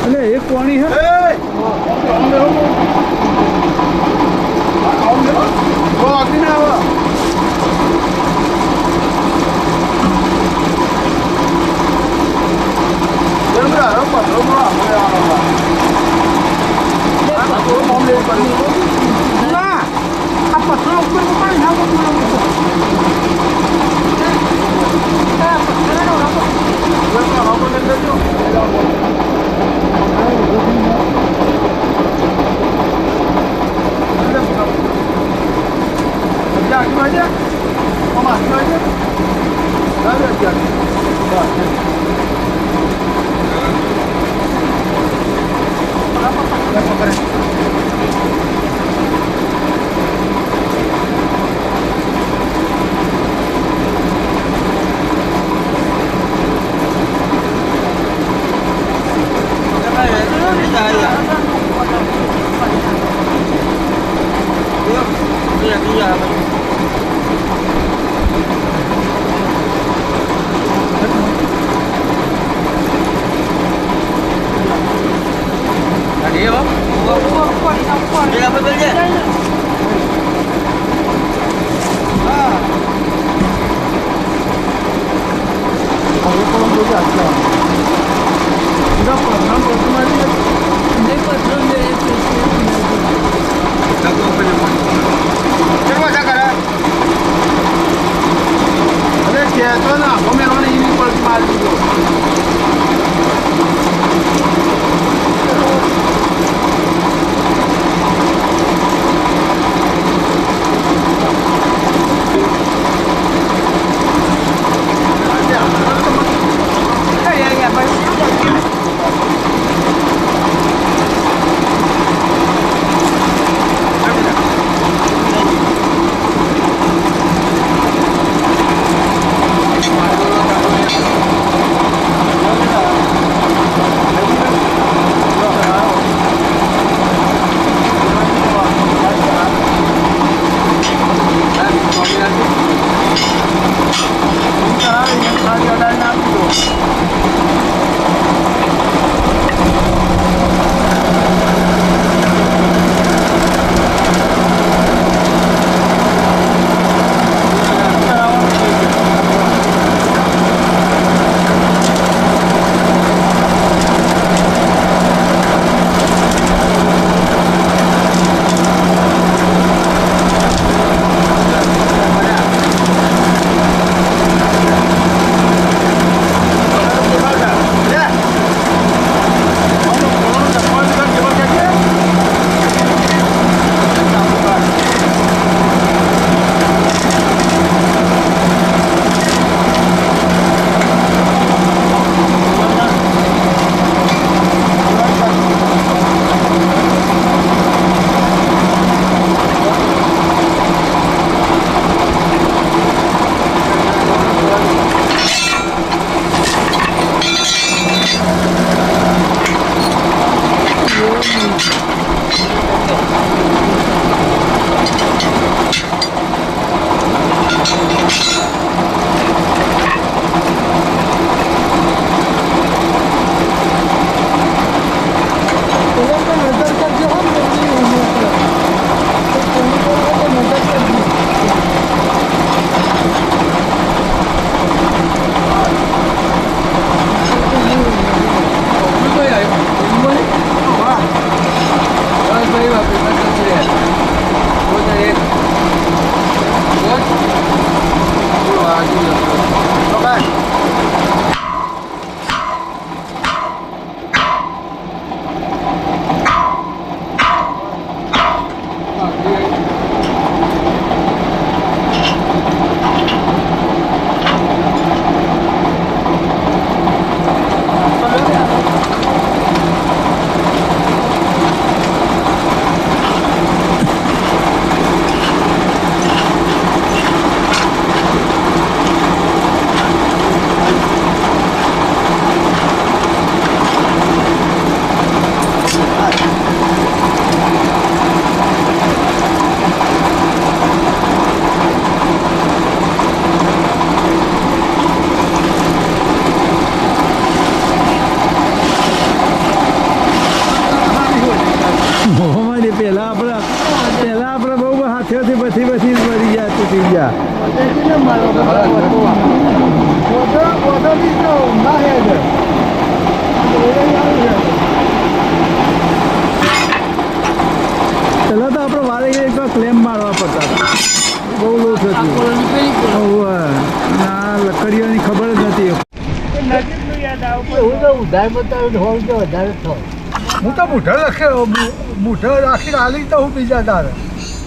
अरे एक पानी है वो अभी ना हुआ aja, mama aja, ada aja. Apa keren? કેટલે મારો ઓછો બી ના હે છે પેલા તો આપણે વારે એક ક્લેમ મારવા પડતા હતા બહુ લો થતી ના લકડીઓની ખબર જ નથી હું તો મૂઢો લખે મૂઢો રાખીને હાલી તો હું બીજા દાડે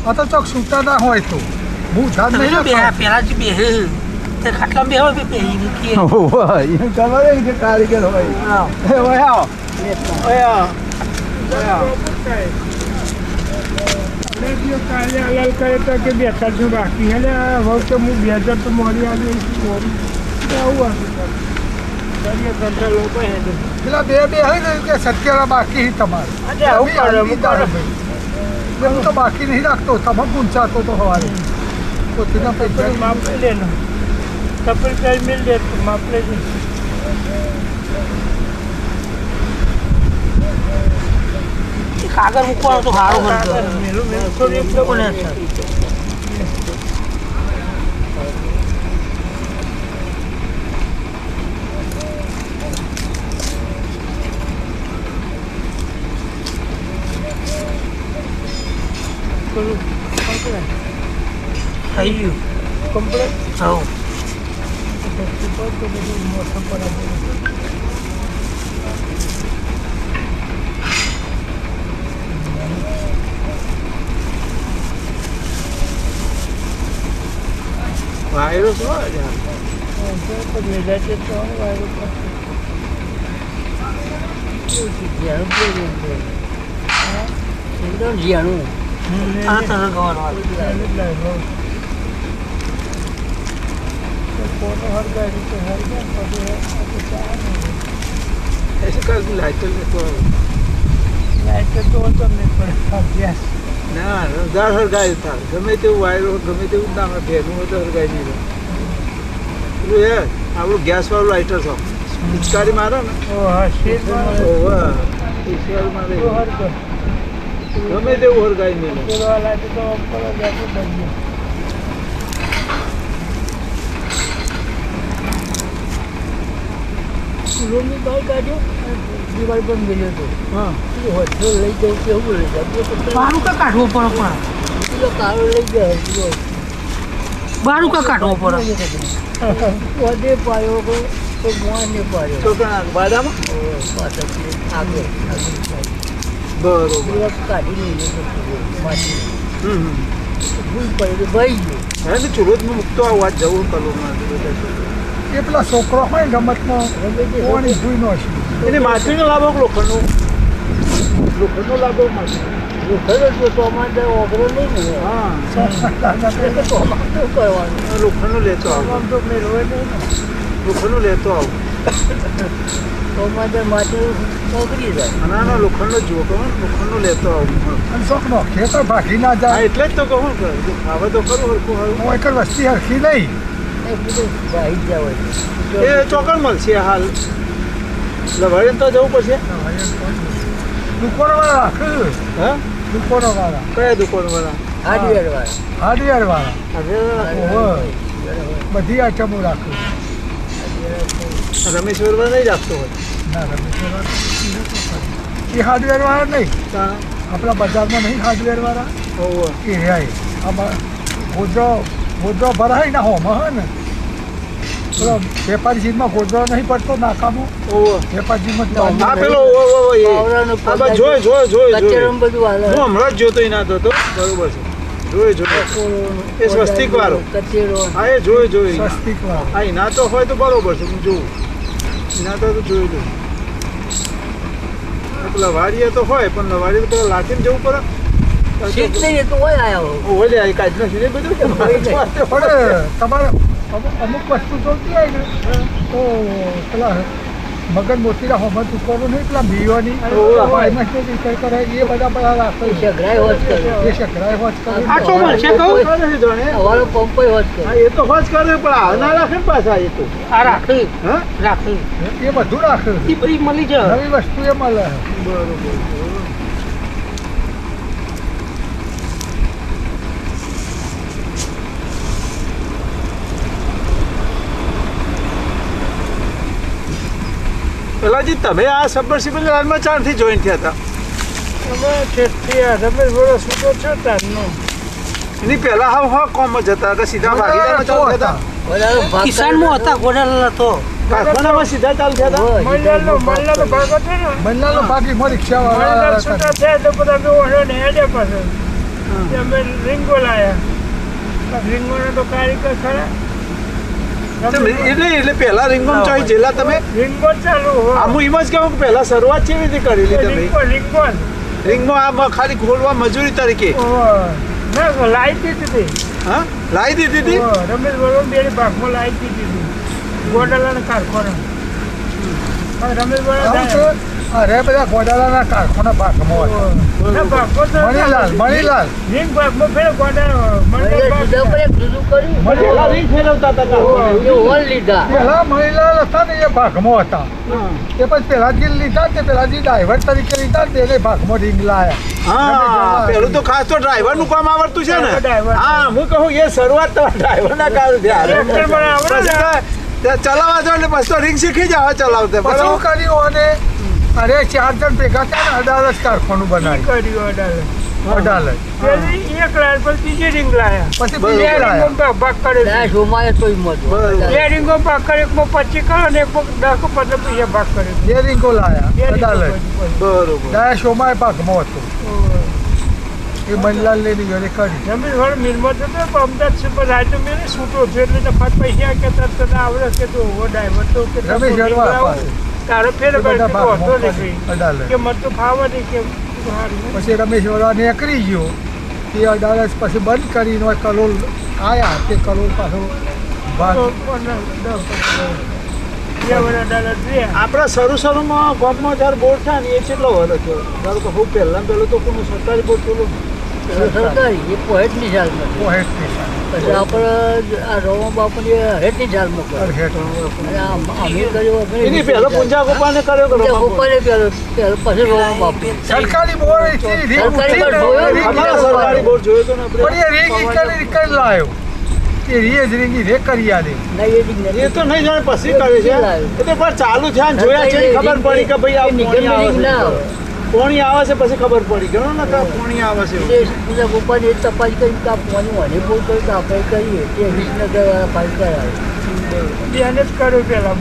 આ તો ચોક છૂટા ના હોય તો હું ધાન નહીં પેલા જ બે ખાટલા બે હોય બે ખબર કે કારીગર હોય કાલે હલાલ કરે તો કે 200 બાકી હે હવે તો હું 2000 તો મોડી આવી આવું હતું લોકો હે પેલા બે હોય ને કે 70 બાકી તમારે હું તો બાકી નહીં રાખતો તમે પૂછાતો તો સવારે પોતાના પૈસા માપ લઈ લેનો કપલ કઈ મિલ દે માપ લઈ દે કાગળ મૂકવાનો તો સારું થઈ ગયું કમ્પ્લેટ હા મોસમ પર વાયરસ હોય એકદમ જીયાણું આ તરફ ના રમદાર હરગાય થાય ગમે તેવું વાયરો ગમે તેવું ના ભેગું હોય તો હરગાય નહીં પેલું હે આપણું ગેસ વાળું લાઇટર છે પિચકારી મારે ને મારે ગમે તેવું હરગાય નહીં રૂમની બહાર કાઢ્યો દિવાળ પર મળ્યો હતો હા હોસ્ટેલ લઈ જવું કેવું લઈ જાય બારું કા કાઢવો પડે પણ પેલો કાળો લઈ જાય બારું કા કાઢવો પડે વધે પાયો તો મોને પાયો છોકરા બાદામાં આગળ બરોબર કાઢી નહીં ભૂલ પડી ભાઈ ગયો હે ને ચૂલોદમાં મૂકતો આ વાત જવું કરવું એ પેલા છોકરો હોય રમતમાં કોની જોઈ નો છે એને માછલીનો લાભો લોખંડનો લાભો લોખંડ તો અમારે ઓગરો નહીં ને હા કરવાનું લોખંડનો લેતો આવો તો મેં રોય નહીં લોખંડનો લેતો આવો તો અમારે માથે ઓગરી જાય ના લોખંડનો જુઓ કહો લોખંડનો લેતો આવો અને શોખનો ખેતર ભાગી ના જાય એટલે જ તો કહું હવે તો ખરું હરખું હું એક વસ્તી હરખી નહીં એ ચોકડ મળશે હાલ લવાડીને તો જવું પડશે દુકાનવાળા રાખ હે દુકાનવાળા કયા દુકાનવાળા હાર્ડવેરવાળા બધી આઈટમો રાખે રમેશ્વરવાળા નહીં રાખતો હોય ના રમેશ્વરવાળા એ હાર્ડવેરવાળા નહીં આપણા બજારમાં નહીં હાર્ડવેરવાળા એ રહ્યા આમાં ગોદરો ભરાય ના હોમાં હે ને પેલો વેપારીજીમાં ગોદરો નહીં પડતો નાકામાં વેપારીજીમાં હમણાં જ જોતો ના થતો બરોબર છે એ સ્વસ્તિક વાળો હા એ સ્વસ્તિક વાળો હા એના તો હોય તો બરોબર છે હું જોઉં એના તો જોઈ લઉં લવાડીએ તો હોય પણ લવાડીએ તો લાઠીને જવું પડે તમારે અમુક વસ્તુ જોતી હોય ને તો પેલા મગન મોતીના હોમત ઉપરનું નહીં પેલા બીઓની એમાં શું વિચાર કરે એ બધા રાખે એ શકરાય હોત કરે એ તો હોજ કરે પણ આ ના રાખે ને પાછા એ તો રાખે એ બધું રાખે મળી જાય નવી વસ્તુ એ મળે બરોબર પેલાજી તમે આ સબમર્સિબલ લાઇનમાં ચારથી જોઈન થયા હતા અમે છેકથી આ રમેશ બોલો છૂટો છો તારનો એની પહેલા હા કોમમાં જતા કે સીધા ભાગીદારમાં ચાલુ થયા હતા કિસાનમાં હતા ગોડાલા તો કારખાનામાં સીધા ચાલુ થયા હતા મહિલાનો ભાગ હતો ને મહિલાનો બાકી માં રિક્ષા મહિલા વાળા છૂટા થયા તો બધા બે ઓઢો ને હેડે પાછળ તે અમે રીંગો લાયા રીંગોનો તો કારીગર ખરા એટલે પહેલા રિંગોમ ચોઈ જેલા તમે રીંગો ચાલુ આમ એમ જ કહું કે પહેલા શરૂઆત કેવી રીતે કરેલી તમે રીંગો રિંગમાં આ ખાલી ખોલવા મજૂરી તરીકે ના લાઈ દીધી હતી હા લાવી દીધી હતી રમેશ બરોબર બે ભાગમાં લાવી દીધી હતી ગોડાલાના કારખાના રમેશ બરોબર અરે બધા ગોડાલાના કારખાના ભાગમાં મણીલાલ રીંગ ભાગમાં ફેર પહેલા રિંગ ફેરવતા હતા પેલા મણીલાલ હતા ને એ ભાગમાં હતા એ પછી પેલાજી લીધા તે પેલાજી ડ્રાઈવર તરીકે લીધા તે એને ભાગમાં રીંગ લાયા હા પેલું તો ખાસ તો ડ્રાઈવર નું કામ આવડતું છે ને હા હું કહું એ શરૂઆત તમારા ડ્રાઈવર ના કામ ચલાવવા જાવ એટલે બસ તો રિંગ શીખી જાવ ચલાવતે પછી શું કર્યું અને અરે 4 જણ ભેગા થયા ને અડાલજ કારખાનું બનાવ્યું અડાલજ એક લાયા પછી બીજી રીંગ લાયા પછી બીજી લાયા ભાગ કરે બે રીંગો ભાગ કરે એકમાં 25 કરો ને એકમાં 10 પૈસા ભાગ કરે બે રીંગો લાયા અડાલજ બરોબર દયા શોમાય ભાગમાં હતો એ મનલાલ લેની ઘરે કરી રમેશ વાળો મિલમાં જતો અમદાવાદ સુપર રાય તો મેં છૂટો છે એટલે ફટ પૈસા કે તરત આવડે કે તો ડ્રાઈવર તો કે રમેશ ગરવા તારો ફેર હતો નથી અડાલજ કે મત તો ફાવે નહીં કે પછી રમેશ વડા નીકળી ગયો તે અડાલજ પછી બંધ કરીને કલોલ આયા તે કલોલ પાછો ભાગ આપણા શરૂમાં ગામમાં જયારે બોર્ડ થાય ને એ કેટલો વર્ષ થયો ધારો કે હું પહેલા તો કોનું સરકારી બોર્ડ પેલું સરકારી એ પોહેટની સાલમાં પોહેટની પછી આપણે આ રોમા બાપુની હેઠની સાલમાં કર્યો અને અમીર કર્યો એની પહેલો પૂંજા ગોપાને કર્યો કે રોમા ગોપાલે કર્યો પછી રોમા બાપુ સરકારી બોર્ડ અમારા સરકારી બોર્ડ જોયો તો ને પણ એ રીંગ કરી લાયો એ રીજ રીંગી રે કરી આલે એ તો નહીં જાણે પછી કરે છે એટલે પણ ચાલુ થયા ને જોયા છે ખબર પડી કે ભાઈ આ પોણી આવે છે પછી ખબર પડી ગયો ને કે પોણી આવે છે ગોપાલ એ તપાસ કરી કે આ પોણી મને બહુ કર્યું તો આપણે કરીએ તે વિસનગર વાળા પાસ કરાવે એને જ કર્યો પેલા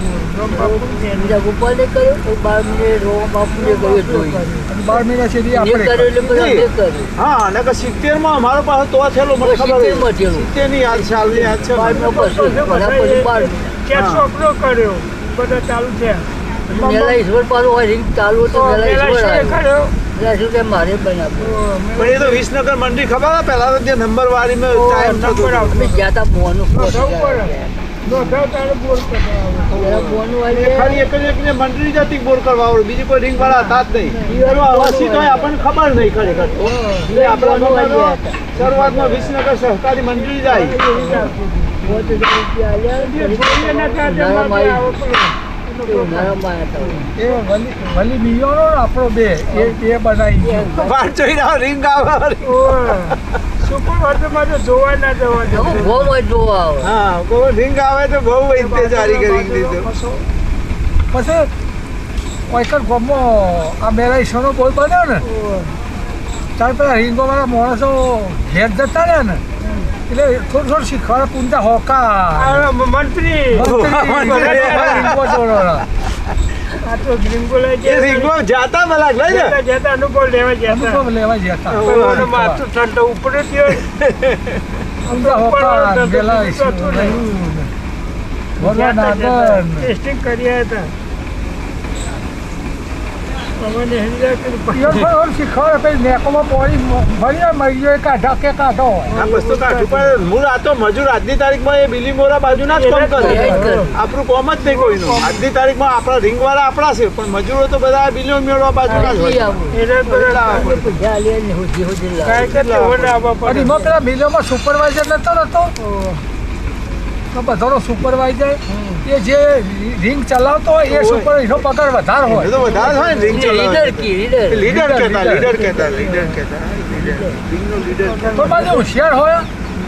બીજા ગોપાલે કર્યો તો 12 મિનિટ રોમા બાપુને કર્યો જોઈ 12 મહિના સુધી એ આપણે કર્યો એટલે બધા મેં કર્યું હા ને કે 70 માં અમારો પાસે તો થયેલો મને ખબર 70 માં થયેલું. 70 ની યાદ સાલની યાદ છે 12 પછી ઘણા પછી 12 ક્યાં છોકરો કર્યો બધા ચાલુ થયા મેલા ઈશ્વર પાછો હોય રીંગ ચાલુ તો મેલા ઈશ્વર આવ્યો કર્યો એટલે શું કે મારે બનાવ્યું પણ એ તો વિસનગર મંડી ખબર હે પહેલા તો જે નંબર વાળી માં ટાઈમ થતો અમે ગયા તા મોનું મોનું ખાલી એક જ એકને મંડળી જતી બોર કરવા આવડે બીજી કોઈ રિંગ વાળા હતા જ નહીં એનો અવાજથી તો આપણને ખબર નહીં ખરેખર તો એટલે આપણા ગામમાં શરૂઆતમાં વિસનગર સહકારી મંડળી જાય એ વલી મિયોનો ને આપણો બે એ બનાવી ગયો બાર જોઈને રિંગ આવે સુપર વર્તમાં તો જોવા ના જવા દે બહુ મજ જોવા આવે હા કોઈ રિંગ આવે તો બહુ ઇંતજારી કરી દીધું પછી ઓયકર ગામમાં આ મેરા ઈશ્વરનો બોલ બન્યો ને ત્યારે પેલા રીંગોવાળા માણસો ઘેર જતા રહ્યા ને એટલે થોડું શીખવાડે પૂંજા હોકા મંત્રી રીંગો જોડોરા આ તો ગ્રીંગો લઈ એ રિંગો જાતા મને લાગે ને જતા અનુભવ લેવા જતા અનુભવ લેવા જતા માથું ઠંડો ઉપર થયો પૂંજા હોકા પેલા ભગવાન આગળ ટેસ્ટિંગ કર્યા હતા અમને શીખવાડે પછી નેકોમાં પોણી ભરીને મરી કાઢા કે કાઢો આ વસ્તુ કાઢું પણ મૂળ આ તો મજૂર આજની તારીખમાં એ બિલીમોરા બાજુના જ કામ કરે આપણું કોમ જ નહીં કોઈનું આજની તારીખમાં આપણા રિંગ વાળા આપણા છે પણ મજૂરો તો બધા બિલીમોરા બાજુના જ હોય અને એમાં પેલા મિલોમાં સુપરવાઇઝર નતો તો બધાનો સુપરવાઇઝર એ જે રિંગ ચલાવતો હોય એ સુપરવાઇઝરનો પગાર વધારે એ હોય તો વધારે હોય ને રિંગ લીડર કી લીડર લીડર કહેતા રિંગનો લીડર તો બાજુ હોશિયાર હોય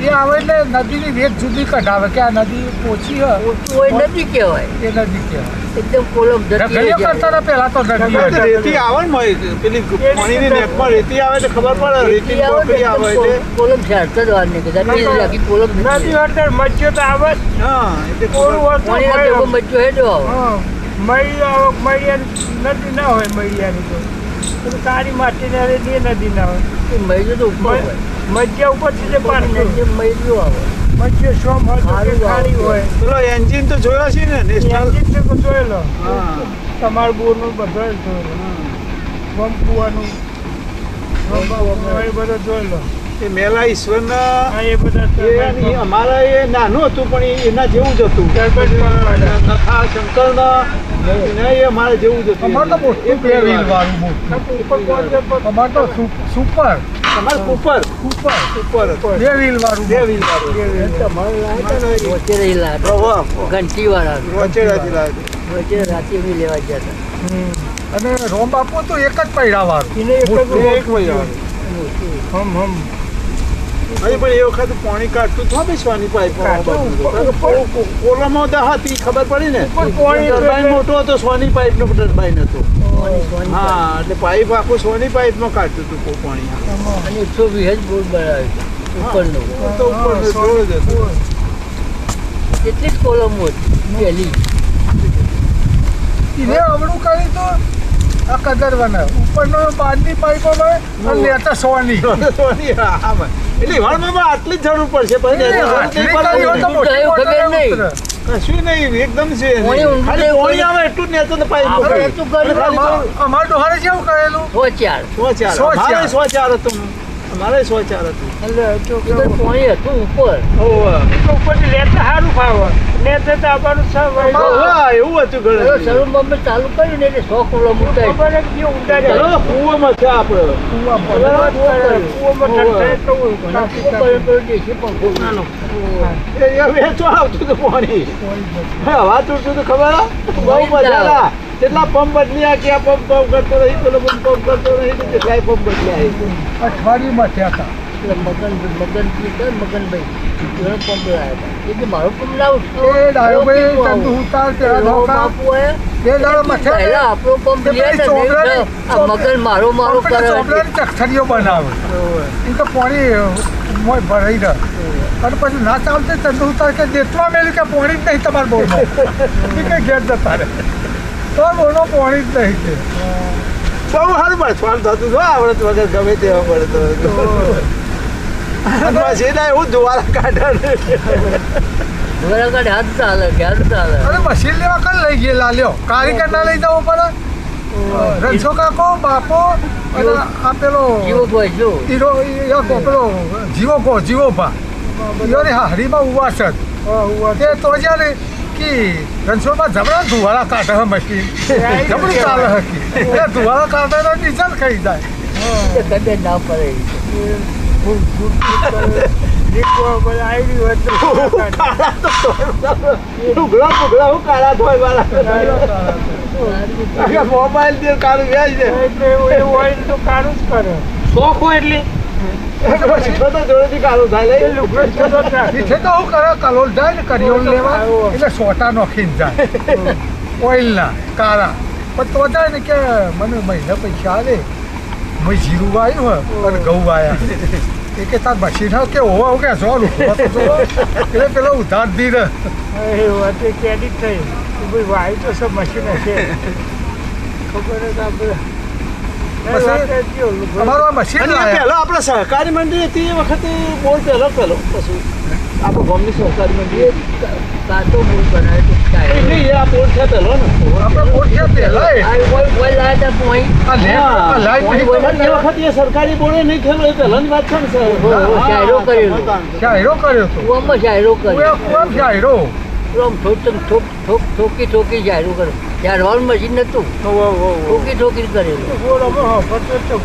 એ આવે એટલે નદીની રેત જુદી કઢાવે કે આ નદી ઓછી હોય કોઈ નથી કહેવાય એ નદી કહેવાય એકદમ કોલમ ઢગલીઓ કરતા હતા પહેલા તો ઢગલીઓ. રેતી આવે ને મોય, પેલી પાણીની નેકમાં રેતી આવે એટલે ખબર પડે રેતી પોકળી આવે એટલે કોલમ છાંટતા જ વાર નહીં કદાચ મેં લાગી કોલમ નથી હોતા મચ્છો તો આવે જ. હા એટલે કોરું હોતું પાણીના હોય. ભેગો મચ્છો હેડો આવે. હા, મળિયાની નદી ના હોય મળિયાની તો પેલું સારી માટીના રેતી એ નદી ના હોય. એ મહિનો તો ઉપર હોય. મચ્છા ઉપરથી જે પાણી જે મહિનો આવે મચ્છો શોમ હોય તો કે ખારી હોય. પેલો એન્જિન તો જોયો છે ને નેશનલ. એન્જિન તો જોયેલો હા તમારું બોરનું બધો જોયેલો વંપુવાનું એ બધો જોયેલો. એ મેલા ઈશ્વરના હા એ બધા અમારા એ નાનું હતું પણ એના જેવું જ હતું. નખા શંકરના એ અમારે જેવું જ હતું. અમારે તો મોટું 2 wheel વાળું મોટું. અમારે તો સુપર તમારે ઉપર ઉપર ઉપર હતું. 2 wheel વાળું. 2 wheel વાળું. તમારે લાવ્યા હતા વચ્ચે રહેલા હતા. વાહ, ઘંટી વાળા વચેરાથી લાવી. વચ્ચે રાતે અમે લેવા ગયા હતા. અને રોમ બાપુ તો એક જ પૈડા વાળું. એને એક જ એક વહી હમ હમ હજી પણ એ વખત પાણી કાઢતું તો બેસવાની પાઇપ કોલમો હતી ખબર પડી ને પાણી ટર્બાઇન મોટો હતો સોની પાઇપ નો ટર્બાઇન હતો. હા એટલે પાઇપ આખું સોની પાઇપ માં કાઢતું હતું પાણી. અને 120 જ બોર બનાવ્યો ઉપરનો. તો ઉપર જોર જ હતું. એટલી જ કોલમો હતી પહેલી. એને અવળું કરી તો આ કદર બનાવે ઉપરનો 5ની પાઇપો હોય અને લેતા સોની. સોની, હા, ભાઈ. એટલે વણમાં આટલી જ જરૂર પડશે પછી આટલી કરી હોય તો મોટી એવું મોટર ખબર નહીં. ઉતરે. કશું નહીં એકદમ છે પાણી ઊંડું ખાલી નહીં. પાણી આવે એટલું જ ને તો પાઇપ આપણે એટલું કર્યું. અમાર ડોહારે કેવું કરેલું? 104 સો ચાર સો ચાર. 104 હતું અમારે 104 હતું. એટલે તો ઉધર પાણી હતું ઉપર. ઉપરથી લેતા સારું ફાવે લેતા તો આવવાનું હા, એવું હતું ઘરે. શરૂ માં ચાલુ કર્યું ને એટલે 100 કોલમ ઉતારી. ખબર જ કે ઊંડા જાય ચલો, કૂવામાં છે આપણે. કૂવામાં ઠંડાઈ તો હોય. ઉપર દેશી પંખો નાનો. એ વેચવા આવતું હતું પાણી. હવા તૂટતું હતું ખબર હે? બહુ મજા ના. કેટલા પંપ બદલ્યા કે આ પંપ કરતો રહી પેલો પંપ કરતો રહી તો કેટલાય પંપ બદલ્યા. અઠવાડિયુંમાં થયા હતા. એટલે મગનભાઈ એનો પંપ લાવ્યા હતા. એ કે મારો પંપ લાવું એ ડાયોભાઈ ચંદુ ઉતાર તેરા ધોકા. બાપુ એ એ દાડો મથે પહેલા આપણો પંપ લે ને આ મગન મારો મારો કરે. ચોકલેટ ચખરીઓ બનાવે. એ તો પાણી મોય ભરાઈ રહે. અને પછી ના ચાલતે ચંદુ ઉતાર કે દેશમાં મેળ્યું કે પાણી જ નહીં તમારા બોરમાં. એ કઈ ઘેર જતા રહે. તો બોલો પાણી જ નહીં કે. બહુ સારું બચવાનું થતું હતું આવડત વગર ગમે તેવા પડે તો. પછી ના એવું દ્વારા કાઢે. ઘોડા કાઢે હાથ ચાલે ઘેર ચાલે. અરે મશીન લેવા કઈ લઈ ગયેલા લ્યો કારીગર ના લઈ જવો પડે. રણછો કાકો બાપો અને આ પેલો જીવો ભાઈ જો હીરો પેલો જીવો ભા ઈયોની હારીમાં ઉવાસ જ. તે તો જ્યારે કે રણછોડમાં જબરા ધુવાળા કાઢે હે મશીન જબરું ચાલે હકી એટલે ધુવાળા કાઢે તો ડીઝલ ખાઈ જાય. કદે ના પડે. મોબાઈલ થી કાળું વ્યાજ છે. શોખ હોય એટલે જોડેથી કાળું થાય લે. પીછે તો હું કરે કલોલ જાય ને કરિયોલ લેવા એટલે સોટા નોખીને જાય ઓઇલના કાળા પણ તો જાય ને કે મને મહિના પૈસા આવે મેં જીરું આવ્યું હોય અને ઘઉં આવ્યા એ કે તાર મશીન હોય કે હોવા કે જો એટલે પેલો ઉધાર દી ને ક્રેડિટ થઈ ભાઈ વાયુ તો સબ મશીન હશે ખબર જ આપણે અમારું આ મશીન અને એ પહેલો આપણે સહકારી મંડળી હતી એ વખતે બોલ પહેલો પછી આપણે ગામની સહકારી મંડળી કાચો બોલ બનાવે તો એટલે એ આ બોલ છે પહેલો ને આપણે પોઠિયા પહેલા લાયા હતા પોઈ. એ વખત એ સરકારી બોર્ડે નહીં થયેલો એ પહેલાની વાત છે ને શાયરો કરેલો. શાયરો કર્યો હતો કુવામાં શાયરો કર્યો. ખૂબ શાયરો આમ ઠોકી ઠોકી શાયરો કર્યો. શાયરવાનું મશીન નતું. ઠોકી ઠોકી કરેલું.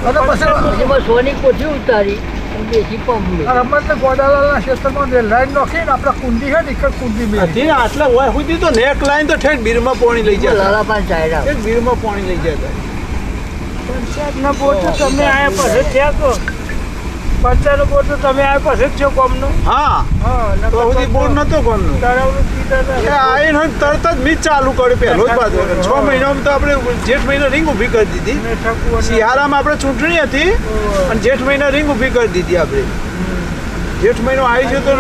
અને પછી એમાં સોની કોઠી ઉતારી અને દેશી પંપ મેં. રમત ગોડાલાના ક્ષેત્રમાં જે લાઈન નાખીને આપણે કુંડી છે ને એક કુંડી મેં હતી આટલા હોય સુધી તો નેક લાઈન તો ઠેક બીરમાં પાણી લઈ જતા લાલા પાંચ શાયરા. ઠેક બીરમાં પાણી લઈ જતા ના બોટ તમે આયા પછી થયા તો પંચાનો બોર તો તમે આ પાસે જ છો કોમનો હા હા તો સુધી બોર નતો કોમનો તળાવનું કીધા એ આવીને તરત જ મીજ ચાલુ કર્યું પહેલો જ પાછો 6 મહિનામાં તો આપણે જેઠ મહિના રિંગ ઊભી કરી દીધી શિયાળામાં આપણે ચૂંટણી હતી અને જેઠ મહિના રિંગ ઊભી કરી દીધી આપણે જેઠ મહિનો આવી ગયો તો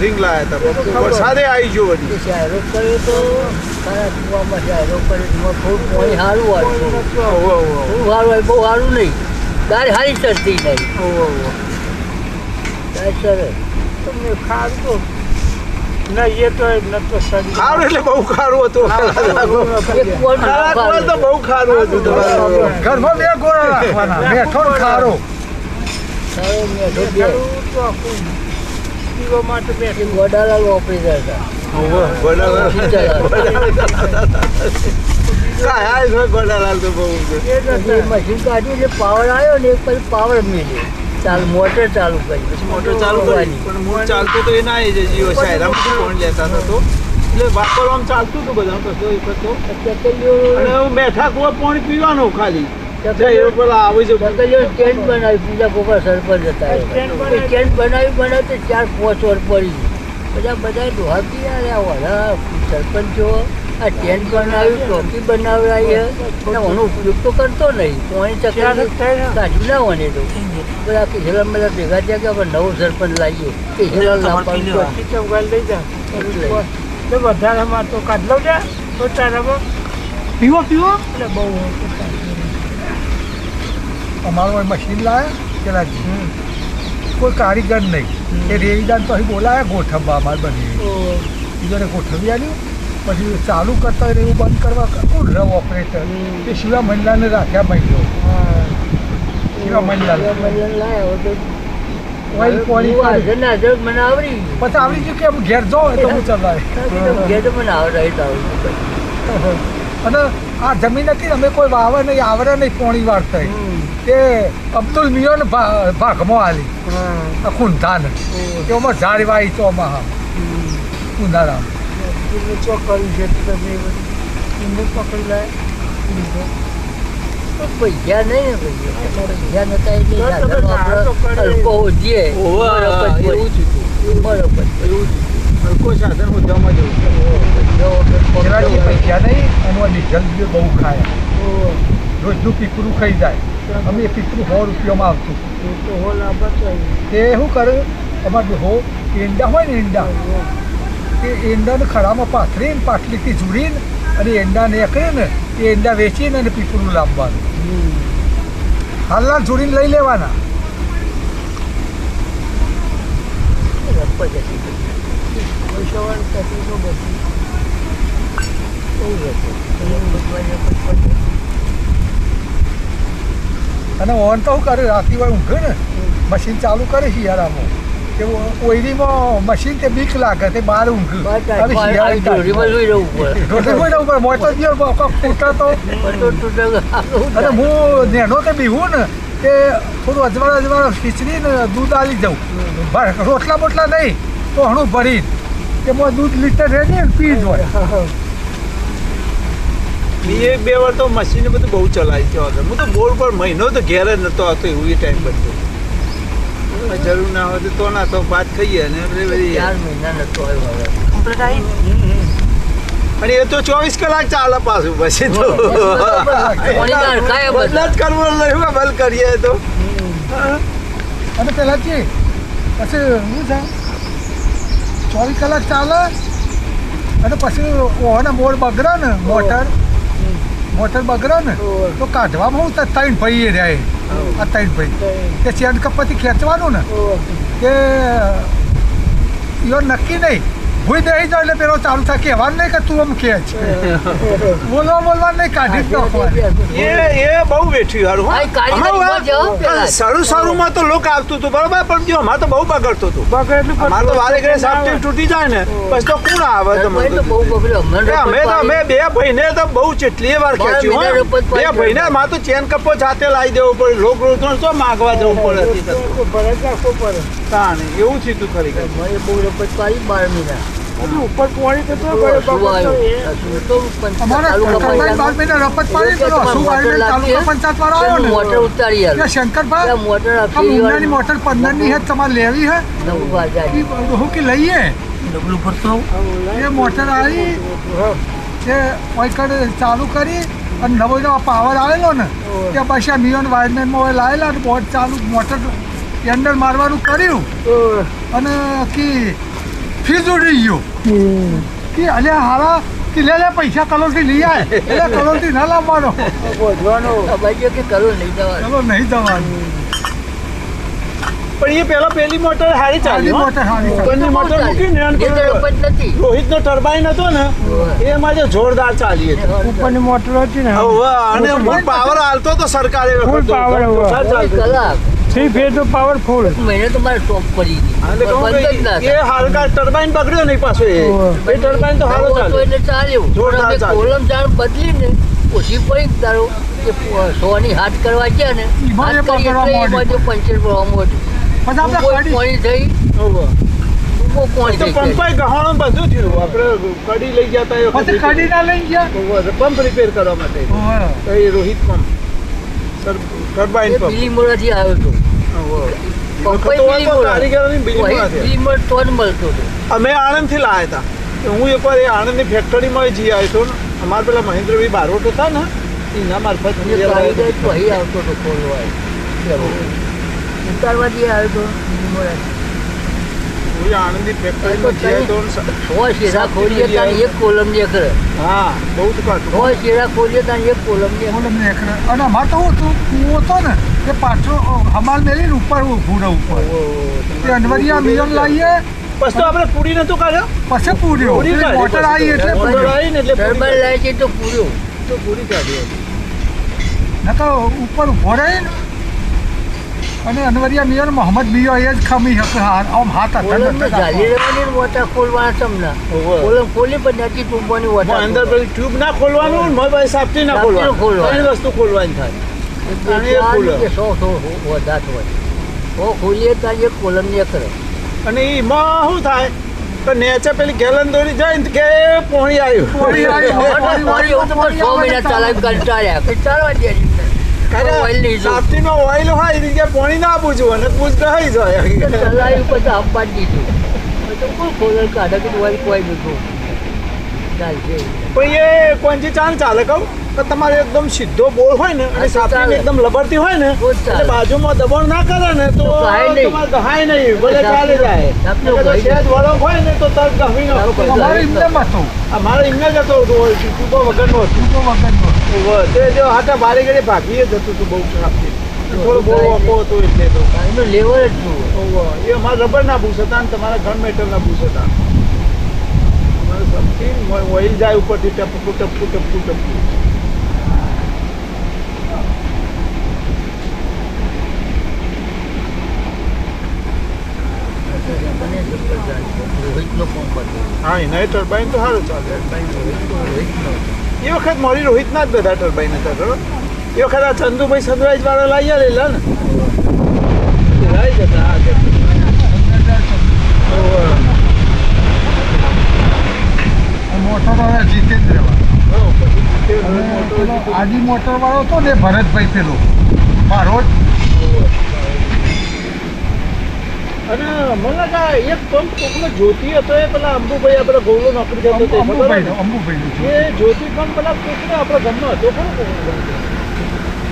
રિંગ લાયા હતા વરસાદે આવી ગયો વળી શાયરો કર્યો તો તારા કુવામાં શાયરો કર્યો ખૂબ પાણી સારું વાળતું ખૂબ સારું હોય બહુ સારું નહીં દાળ સારી ચડતી નહીં દાળ સરસ તમને ખારું તો ના એ તો ન તો સડી ખારું એટલે બહુ ખારું હતું એક કુવાનું તો બહુ ખારું હતું તમારું ઘરમાં 2 ગોળા રાખવાના મેઠો ને ખારો સારો મેઠો બે ખારું તો આખું પીવા માટે એ બેઠું ગોડાલાલ ઓપરેટર હતા ગોડાલાલ તો બહુ એ જ એ હતા. મશીન કાઢ્યું એટલે પાવર આવ્યો ને એક પછી પાવર મેળ્યો ચાલ મોટર ચાલુ કરી મોટર ચાલુ કરી પણ મૂળ ચાલતું તો એ ના આવી જાય જીવો શાયરામાં કોણ લેતા હતા તો એટલે વાપરવામાં ચાલતું હતું બધા કશો એક હતો અને હું બેઠા કુવા પાણી પીવાનું ખાલી જઈ પેલા આવી જ સ્ટેન્ડ બનાવ્યું પૂજા ગોપાલ સરપંચ હતા સ્ટેન્ડ બનાવ્યું તો 4-5 વર્ષ પડી બધા દોહાતી યાર સરપંચો આ ટેન્ટ બનાવ્યું ચોકી બનાવડાવી અને એનો ઉપયોગ તો કરતો નહીં પોણી ચક્કર કાઢી ના હોય તો બધા કિશોરામ બધા ભેગા થયા કે આપણે નવો સરપંચ લાવીએ કિશોરામ લાવવાનું પછી ચમગાલ લઈ જા તો વધારામાં તો કાઢ લઉં જા તો તારામાં પીવો એટલે બહુ અમારું અહીં મશીન લાયા પેલા કોઈ કારીગર નહીં એ રેવીદાન તો અહીં બોલાયા ગોઠવવા અમારે બની બીજોને ગોઠવી આવ્યું પછી ચાલુ કરતા હોય એવું બંધ કરવા કોણ રવ ઓપરેટર એ શિવા મંડલાને રાખ્યા મહિલો શિવા મંડલા ઓઇલ પોણી મને આવડી પછી આવડી ગયું કે ઘેર જાઓ તો હું ચલાવે ગેટ મને આવડે અને આ જમીન હતી ને અમે કોઈ વાવે નહીં આવડે નહીં પોણી વાળતા તે અબ્દુલ મિયોને ભાગમાં આલી આ ખૂંધાને એમાં ઝાડ વાઈ તો આમાં ઉનાળા ચોક કર્યું છે તમે એમને પકડી લાય પૈસા નહીં ને પૈસા નતા એટલે હલકો હોજીએ કોઈ સાધન ઉદ્યોગમાં જવું એનાથી પૈસા નહીં અને ડીઝલ બી બહુ ખાયા રોજનું પીપરું ખાઈ જાય અમે એ પીપરું 100 રૂપિયામાં આવતું તો હોલ આ તે શું કરે અમારે હો ઈંડા હોય ને ઈંડા એ ઈંડાને ખડામાં પાથરીને પાટલીથી જોડીને અને ઈંડા નીકળે ને એ ઈંડા વેચીને અને પીપરું લાવવાનું હાલના જોડીને લઈ લેવાના અને ઓન તો શું કરે રાતી વાર ઊંઘે ને મશીન ચાલુ કરે શિયાળામાં કે ઓઈરીમાં મશીન તે બીક લાગે તે બહાર ઊંઘ મોટો ફૂટા તો અને હું નેનો તે બીવું ને તે થોડું અજવાળા ખીચડીને દૂધ આલી જાઉં રોટલા બોટલા નહીં તો હણું ભરી તેમાં દૂધ લીટર રહે ને પી જ હોય એ 2 વાર તો મશીન બધું બહુ ચલાવી છે હું તો બોર પર મહિનો તો ઘેર જ નતો આવતો એવું એ ટાઈમ બધો જરૂર ના હોય તો ના તો ભાત ખાઈએ અને 4 મહિના નતો આવ્યો અને એ તો 24 કલાક ચાલે પાછું પછી તો બદલા જ કરવો નહીં બંધ કરીએ તો અને પેલા છે પછી શું છે 24 કલાક ચાલે અને પછી ઓના મોડ બગડે ને મોટર બગડે ને તો કાઢવામાં હું 3 ભાઈ રહ્યા આ 3 ભાઈ કે ચેન કપથી ખેંચવાનું ને કે યો નક્કી નહીં ભૂઈ દઈ જાવ એટલે પેલો ચાલુ થાય કહેવાનું નહીં કે તું આમ ખેંચ બોલવા નહીં કાઢી જ નાખવાનું એ બહુ વેઠ્યું સારું તો લોક આવતું હતું બરોબર પણ જો અમારે તો બહુ બગડતું હતું અમારે તો વારે ઘરે સાપટી તૂટી જાય ને પછી તો કોણ આવે અમે 2 ભાઈને તો બહુ ચેટલી વાર ખેંચ્યું 2 ભાઈને મારે તો ચેન કપ્પો જાતે લાવી દેવો પડે લોક રોતણ તો માગવા જવું પડે તાણે એવું થયું ખરી બહુ રપત પાડી 12 મહિના હજી ઉપર પાણી તો તો ગયો શું આવ્યું? શું તો પણ અમારે તાલુકા ટર્બાઇન બાદ મહિને રપત પાડી તો શું બાદ તાલુકા પંચાયત વાળા આવ્યો ને મોટર ઉતારી કે આવ્યો શંકરભાઈ મોટર આ ઉનાળાની મોટર 15 ની હે તમારે લેવી હે નવું બાજાર હું કે લઈએ ડબલું ભરતો એ મોટર આવી એ ઓઈકડ ચાલુ કરી અને નવો નવો પાવર આવેલો ને કે પછી આ મિયોન વાયરમેનમાં હવે લાવેલા અને બોટ ચાલુ મોટર કેન્ડલ મારવાનું કર્યું અને કે ફીસ ઉડી ગયો કે અલ્યા હારા કે લે પૈસા કલોલથી લઈ આવે એટલે કલોલથી ના લાવવાનો ભાઈ કે કરો નહીં જવાનું ચલો નહીં જવાનું પણ એ પેલા પેલી મોટર હારી ચાલી આની મોટર હારી ચાલી. ઉપરની મોટર મૂકીને અને એ તો રપત નથી રોહિતનો ટર્બાઇન હતો ને એ અમારે જોરદાર ચાલી હતી ઉપરની મોટર હતી ને હવે અને ફૂલ પાવર હાલતો તો સરકારે એ ફૂલ વખત power હવે. જોરદાર ચાલતી. કલાક 3 ફેઝ તો પાવરફુલ મહિને તો મારે સ્ટોપ પડી અને કહું બંધ જ કે ના એ હાલકા ટર્બાઇન બગડ્યો નહીં પાછો એ ટર્બાઇન તો હારો ચાલે એટલે ચાલ્યું જોરદાર પણ અમે ચાલે. કોલમ જાણ બદલીને ઓછી પડી તારો કે 100 ની હાથ કરવા ગયા ને ઈમાં એ હાથ કરી પકડવા એટલે એ બાજુ પંચર પડવા માંડ્યું. પછી આપણે ઊભો કાઢી પાણી થઈ હવે. ઊભો પાણી તો થઈ પંપાઈ ગહાણો બધું થયું આપણે કડી લઈ જતા એ પછી કાઢી ના લઈ ગયા પંપ રિપેર કરવા માટે ઓવે. એ રોહિત પંપ ટર્બાઇન એ પંપ બીલીમોરાથી આવ્યો હતો પંપાઈ વખત બીલીમોરા. કારીગરોની બીલીમોરા છે. બીલીમોરા તો જ મળતો હતો અમે આણંદથી લાવ્યા હતા હું એકવાર એ આણંદની ફેક્ટરીમાં જઈ આવ્યો હતો ને અમારા પેલા મહેન્દ્રભાઈ બારોટ હતા ને એના મારફત અને કારીગર તો અહીં આવતો હતો ખોલવા ઉતારવા જે આવ્યો હતો બીલીમોરાથી. હું આણંદની ફેક્ટરીમાં જઈ આવ્યો હતો ને 100 શેરા ખોલીએ ત્યાં એક કોલમ જે કરે હા બહુ જ કાઢું 100 શેરા ખોલીએ ત્યાં એક કોલમ જે બોલો મને એક રે- અને અમારે તો હું કૂવો હતો ને એ પાછો હમાલ મેલીને ઉપર ઊભું રહું ઉપર તે અનવરિયા મિયોન લાવીએ પછી તો આપણે પૂરી નતું કાઢ્યો પછી પૂર્યો પૂરી પેલી કાઢી મોટર આવી એટલે મોટર પૂર્યો આવી ને એટલે ટર્બાઇન પૂરી લાવે છે તો પૂર્યો તો પૂરી કાઢી નકર ઉપર ઊભો રહે ને અને અનવરિયા મિયોન મોહમ્મદ મિયો એ જ ખમી હક આમ હાથ કોલમ ને જાલી રહેવાની ને મોટા ખોલવાના સમના ઓહો. કોલમ ખોલી પણ ત્યાંથી ટૂંબવાની હું અંદર પેલી ટ્યુબ ના ખોલવાનું ને મોય ભાઈ સાપટી ના સાપટી ખોલવાનું ખોલવાનું. ત્રણ વસ્તુ ખોલવાની થાય અને એ ખોલે. 100 વધારે હોય ખોલીએ ત્યાં એક કોલમ ને કરે અને એમાં શું થાય તો નેચે પેલી ગેલન દોરી જાય ને કે પોણી આવ્યું પોણી આવ્યું. મારી એવું તો પણ 100 મહિના ચલાવી કંટાળ્યા કે ચાલવા દે ઓઇલ નહીં જો સાપટીનો ઓઇલ હોય એ રીતે પોણી ના પૂછવું અને પૂછ રહી જાય ચલાવ્યું પછી આપવા જ દીધું પછી કોઈ ખોલર કાઢે કે તમારી કોઈ દીધું ચાલશે પણ એ કોંજી ચાલે કહું તો તમારે એકદમ સીધો બોર હોય ને અને હા, તો સાપટી ચાલે. એકદમ લબડતી હોય ને તો જ ચાલે. એટલે બાજુમાં દબાણ ના કરે ને તો તો ગહાય નહીં. તમારે ગહાય નહીં ભલે ચાલી જાય સાપનો નકર તો ગહાય સહેજ વળોક હોય ને તો તરત ગહાવી નાખો સાપનો પછી. અમારે એમને હતો અમારે એમને જતો હતો ટ્યુબો વગરનો હતો તો વગરનો તે જો હાટા બારી ઘડી ભાગીએ જતું હતું બહુ સાપથી થોડો બહુ અપો હતો એટલે તો એનું લેવલ જ જુઓ એ અમારા રબર ના બૂસ હતા ને તમારા ઘન મેટલ ના બૂસ હતા અમારે સબથી ઓઇલ જાય ઉપરથી ટપકું ટપકું ટપકું ટપકું રોહિતનો પંપ હતો હા એના ટર્બાઇન તો સારું ચાલે રોહિતનો એ વખત મારી રોહિતના જ બધા ટર્બાઇન હતા ખરો એ વખત આ ચંદુભાઈ સનરાઈઝ વાળા લાવી આવેલા ને એ લાવી જતા હા મોટર વાળા જીતેન્દ્ર વાળા પછી પેલો આજી મોટર વાળો હતો ને ભરતભાઈ પેલો બારોટ અને મને લાગે એક પંપ કોકનો જ્યોતિ હતો એ પેલા અંબુભાઈ આપણે ગૌરવ નોકરી જતો હતો ખબર હોય ને? અંબુભાઈ એ જ્યોતિ પંપ પેલા કોકનો આપણા ગામનો હતો ખરો કોકનો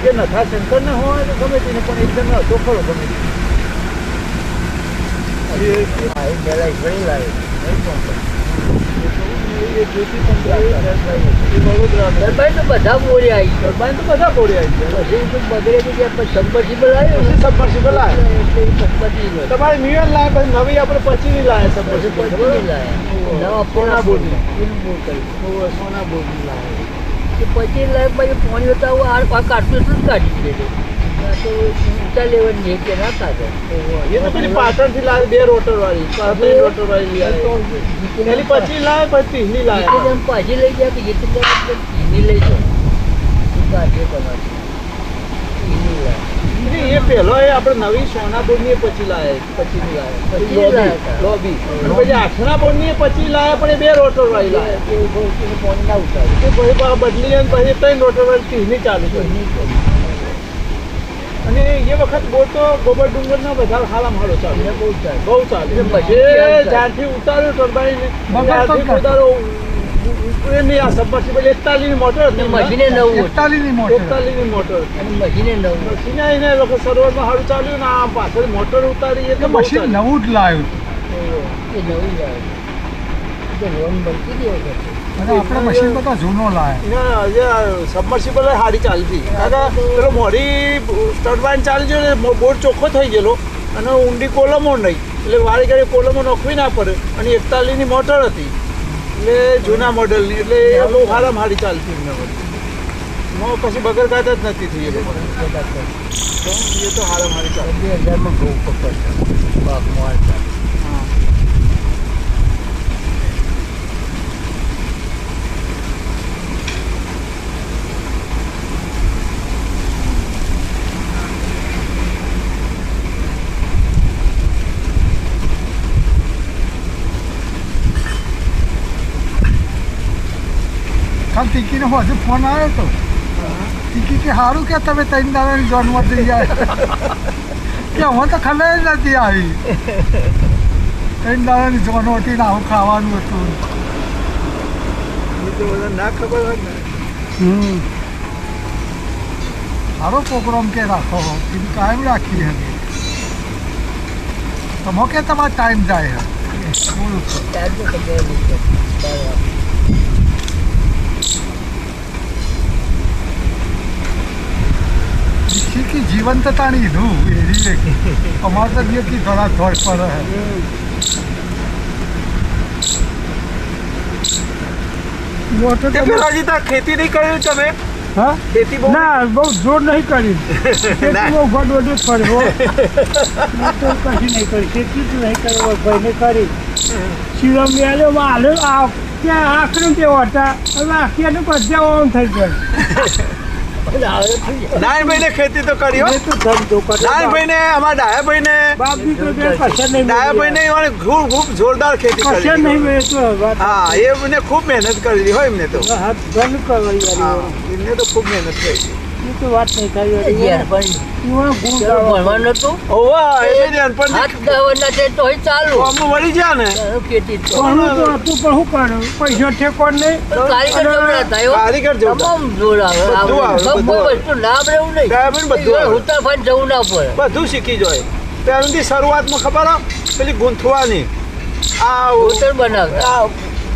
કે નથા શંકરને હોય તો ગમે તેને પણ એક જણનો હતો ખરો ગમે તે. હા એ પહેલા ઘણી લાવે એ જ્યોતિ પંપ એ વડોદરા દરબાર તો બધા બોરી આવી ગયા ટર્બાઇન તો બધા પોડી આવી ગયા પછી તો બગડે તો ત્યાં પછી સબમર્સિબલ આવ્યો પછી સબમર્સિબલ આવે એટલે એ બદલી ગયો તમારે ન્યુયર લાવે પછી નવી આપણે પચીની લાવે સબમર્સિબલ પછી નહીં લાયા નવા સોના બોર્ડની. એનું બોર કર્યું સોના બોર્ડની લાવે કે પછી લાખ પછી પાણી હતા આ કાઢતું એટલું જ કાઢી દીધું આ તો ઊંચા લેવલની કે ના કાઢે એ તો પેલી પાટણથી લાવે 2 રોટર વાળી 3 રોટર વાળી લાવે પેલી 25 લાવે પછી 30 લાવે એમ પાછી લઈ ગયા કે જેટલી ધીમી લઈ જાઓ શું કાઢે તમારે ધીમી લાવે એ પેલો એ આપણે નવી સોનાપુરની પછી લાયા પછીની પછી લાયા લાયા. લોબી અને પછી આઠણાપુરની પછી લાયા પણ એ 2 રોટર વાળી લાયા એ બહુ પાણી ના ઉતારે એ પછી પાછા બદલી અને પછી 3 રોટર વાળી ત્રીસની ચાલુ કરી અને એ વખત બોટ તો ગોબર ડુંગરના બધા હાલામ હાલો ચાલુ બહુ ચાલે બહુ ચાલુ એ પછી મશીન જ્યારથી ઉતાર્યું ટર્બાઇન બગડ તો ત્યારથી ઉતારો એની આ સબમર્સિબલ 41ની મોટર હતી મશીને નવું 41ની મોટર 41ની મોટર અને મશીને નવું મશીન આવીને એ લોકો સરોવરમાં સારું ચાલ્યું ને આ પાછળ મોટર ઉતારી એટલે બહુ મશીન ચાલ્યું. નવું જ લાવ્યું એ નવું લાવે તો લોન બનતી જ વખત અને આપણે મશીન બધા જૂનો લાવ્યા ના જે સબમર્સિબલ સારી ચાલતી કારણ કે પેલો મોડી ટર્બાઇન ચાલી ગયો ને બોટ ચોખ્ખો થઈ ગયેલો અને ઊંડી કોલમો નહીં એટલે વાળી ઘડી કોલમો નોખવી ના પડે અને 41ની મોટર હતી એટલે જૂના મોડલની એટલે એ બહુ સારામાં સારી ચાલતી એમને એમાં પછી બગરગાત જ નથી થઈ એ લોકોને તો એ તો સારામાં સારી ચાલતી 2000માં ઘઉં પકડતા પાક મારતા હા કાલ ટીકીનો હજુ ફોન આવ્યો હતો ટીકી કે સારું કે તમે 3 દાડાની જોનમાં જઈ જાય કે હું તો ખબર જ નથી આવી 3 દાડાની જોન હતી ને આવું ખાવાનું હતું એ તો બધા ના ખબર હોય ને સારો પ્રોગ્રામ કે રાખો કીધું કાયમ રાખીએ હવે તમે કે તમારો ટાઈમ જાય બોલું ચાર્જ કરી की जीवंततानी નું એરી એક અમાર તો જે કી થોડા થોડ પર મોટર તે પેલાજી તા ખેતી નહીં કર્યું તમે હા ખેતી બહુ ના બહુ જોર નહીં કરી ખેતીમાં ગડબડ જ કર્યો મોટર કશી નહીં કરી ખેતી જ નહીં કરી ભાઈને કરી શિરો મેળ્યો હાલ્યો ત્યાં આખરે તેવો હતા હવે આખી બધા ઓન થઈ ગયો નારાયણભાઈને ખેતી તો કરી હો એ તો ધંધો કર્યો નારાયણભાઈને અમારા ડાયાભાઈને બાપ દીકરો બે કશા નહીં ડાયાભાઈને એમને ખૂબ ખૂબ જોરદાર ખેતી કશા કરી નહીં વેચો વાત હા એમને ખૂબ મહેનત કરેલી હોય એમને તો હાથ બંધ કરવા હા યાર એમને તો ખૂબ મહેનત કરી એ તો વાત નહીં થાય યાર પણ એમાં ગુણ ચાલો ભણવાનું હતું ઓવા એટલે અનપણ હાથ દવાના છે તો એ ચાલુ અમુ વળી ગયા ને ચાલો ખેતી તો ભણવું તો હતું પણ શું કરું પૈસા ઠેકોણ નહીં પણ કારીગર જમણા થાય હો. કારીગર જોરદાર. તમામ જોર આવે બધું આવે, બધું બધું આવે. વસ્તુ ના આવે એવું નહીં ડાયાભાઈને બધું આવે. ઉત્તર ફાઈન જવું ના પડે બધું શીખી જાય ત્યારથી શરૂઆતમાં ખબર આ પેલી ગૂંથવાની આ ઉત્તર બનાવતા આ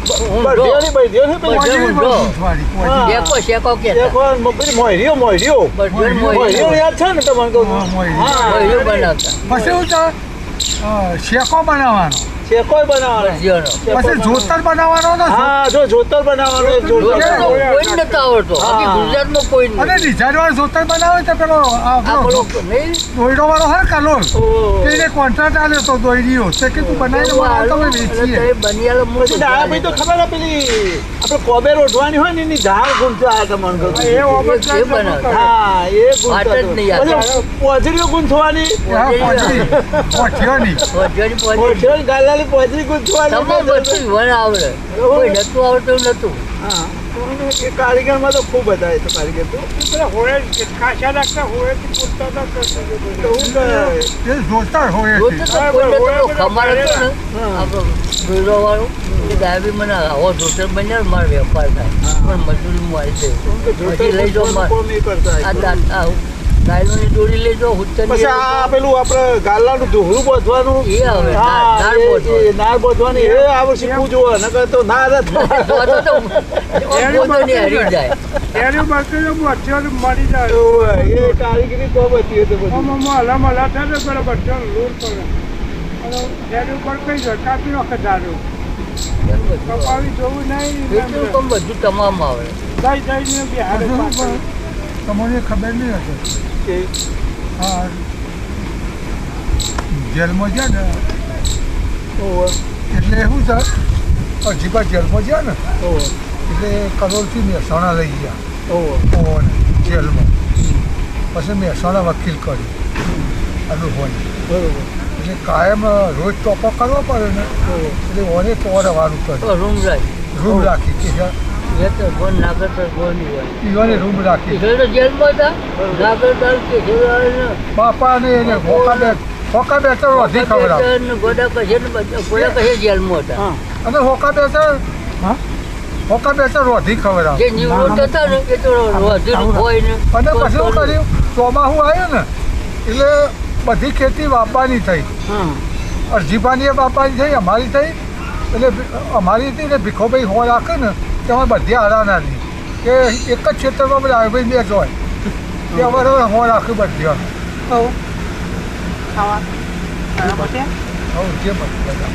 બળદિયાની બળદિયાની પેલી બધું કોઈ ઊંધો. હા. શેકો શેકો કે દેખો પેલી મોયરીઓ મોયરીઓ બધું મોયરીઓ યાદ છે ને તમને કહું હા, મોયરી. હા બનાવતા પછી શું છે શેકો બનાવવાનો શેકોય બનાવવાનો ભજીયાનો. પછી જોતર બનાવવાનો ને હા જો જોતર બનાવવાનો જોતર જોતર તો કોઈ જ નતો આવડતો હા. આખી ગુજરાતમાં કોઈ અને નહીં ડિઝાઇન વાળો જોતર બનાવે તો પેલો આ પેલો નહીં દોયડો વાળો હોય કાલો ઓહ. એને કોન્ટ્રાક્ટ આલ્યો તો દોયડીઓ તે કે તું બનાવીને બનાવ તમે વેચીએ એટલે બનિયાલો પછી ડાયાભાઈ તો ખબર આ પેલી આપણે કોબેર ઓઢવાની હોય ને એની ધાર ગૂંથવા આ તમને કહું એ ઓબત એ બનાવે. હા એ વાત જ નહીં ગૂંથવા યાર. પછી પોજરીઓ ગૂંથવાની પોઠીઓની ભજીયાની પોજી. પોજરી ગાલાલી પોજરી ગૂંથવાની તમામ વસ્તુ ઈવન આવડે કોઈ નતું આવડતું નતું હા એ કારીગરમાં તો ખૂબ હતા એ તો કારીગર તો પેલા હોય ખાસા લાગતા હોય પૂરતા હતા તો હું કહે એ જોતર હોય જોતે છે. તો કોઈ નતું ખમાર હતો ને હા. આપણો દોયડો વાળો એ દાબી મને આવો જોતર બન્યા ને મારો વેપાર થાય પણ મજૂરી હું આવી દઉં પછી લઈ જાઓ માર કોમ નહીં કરતા આ ગાયલોની દોરી લઈ જાઓ હુત્તરની પછી આ પેલું આપણે ગાલાનું ધોરું બાંધવાનું એ આવે, હા, નાળ એ- બાંધવાનું. એ નાળ બાંધવાની એ આવડે શીખવું જોઈએ નકર તો નાળ જ પોતો ને હરી જાય એની બાકી બચ્ચો મળી જાય ઓવે, એ કારીગરી કોમ હતી એ તો બધી. આમાં હલા મલા થાય ને પેલા બચ્ચો લોડ પડે અને એની ઉપર કઈ જાય કાપી નાખે દારૂ કપાવી જોવું નહીં એટલું પણ બધું તમામ આવે દઈ દઈને બિહારે પાછળ તમને ખબર નહીં હશે કે હા જેલમાં ગયા ને ઓવે, એટલે શું છે અજીબા જેલમાં ગયા ને ઓવે, એટલે કરોડથી મહેસાણા લઈ ગયા ઓવે. ઓને જેલમાં પછી મહેસાણા વકીલ કર્યું અનુભવ બરોબર. એટલે કાયમ રોજ ચોપો કરવો પડે ને એટલે ઓને તો રહેવાનું કરે તો રૂમ રાખ. રૂમ રાખી કે છે એ તો ફોન ના કરતો ફોન નહીં હોય. ઈવાને રૂમ રાખી કિશોર તો જેલમાં હતા. ના કરતા કિશોર બાપાને એને હોકા બેસર વધી ખવડાવે ગોડા કશે જેલમાં હતા. અને હોકા બેસર વધી ખવડાવે જે નિવૃત્ત હતા ને એ તો વધુ હોય ને. અને પછી શું કર્યું ચોમાસું આવ્યું ને એટલે બધી ખેતી વાપવાની થઈ અરજીભાની બાપાની થઈ અમારી થઈ એટલે અમારી હતી ને ભીખોભાઈ હો રાખે ને તેમાં બધી હારાના નહીં કે એક જ ક્ષેત્રમાં બધા ભાઈ બે જ હોય તે અમારે હો રાખે બધી જે બધા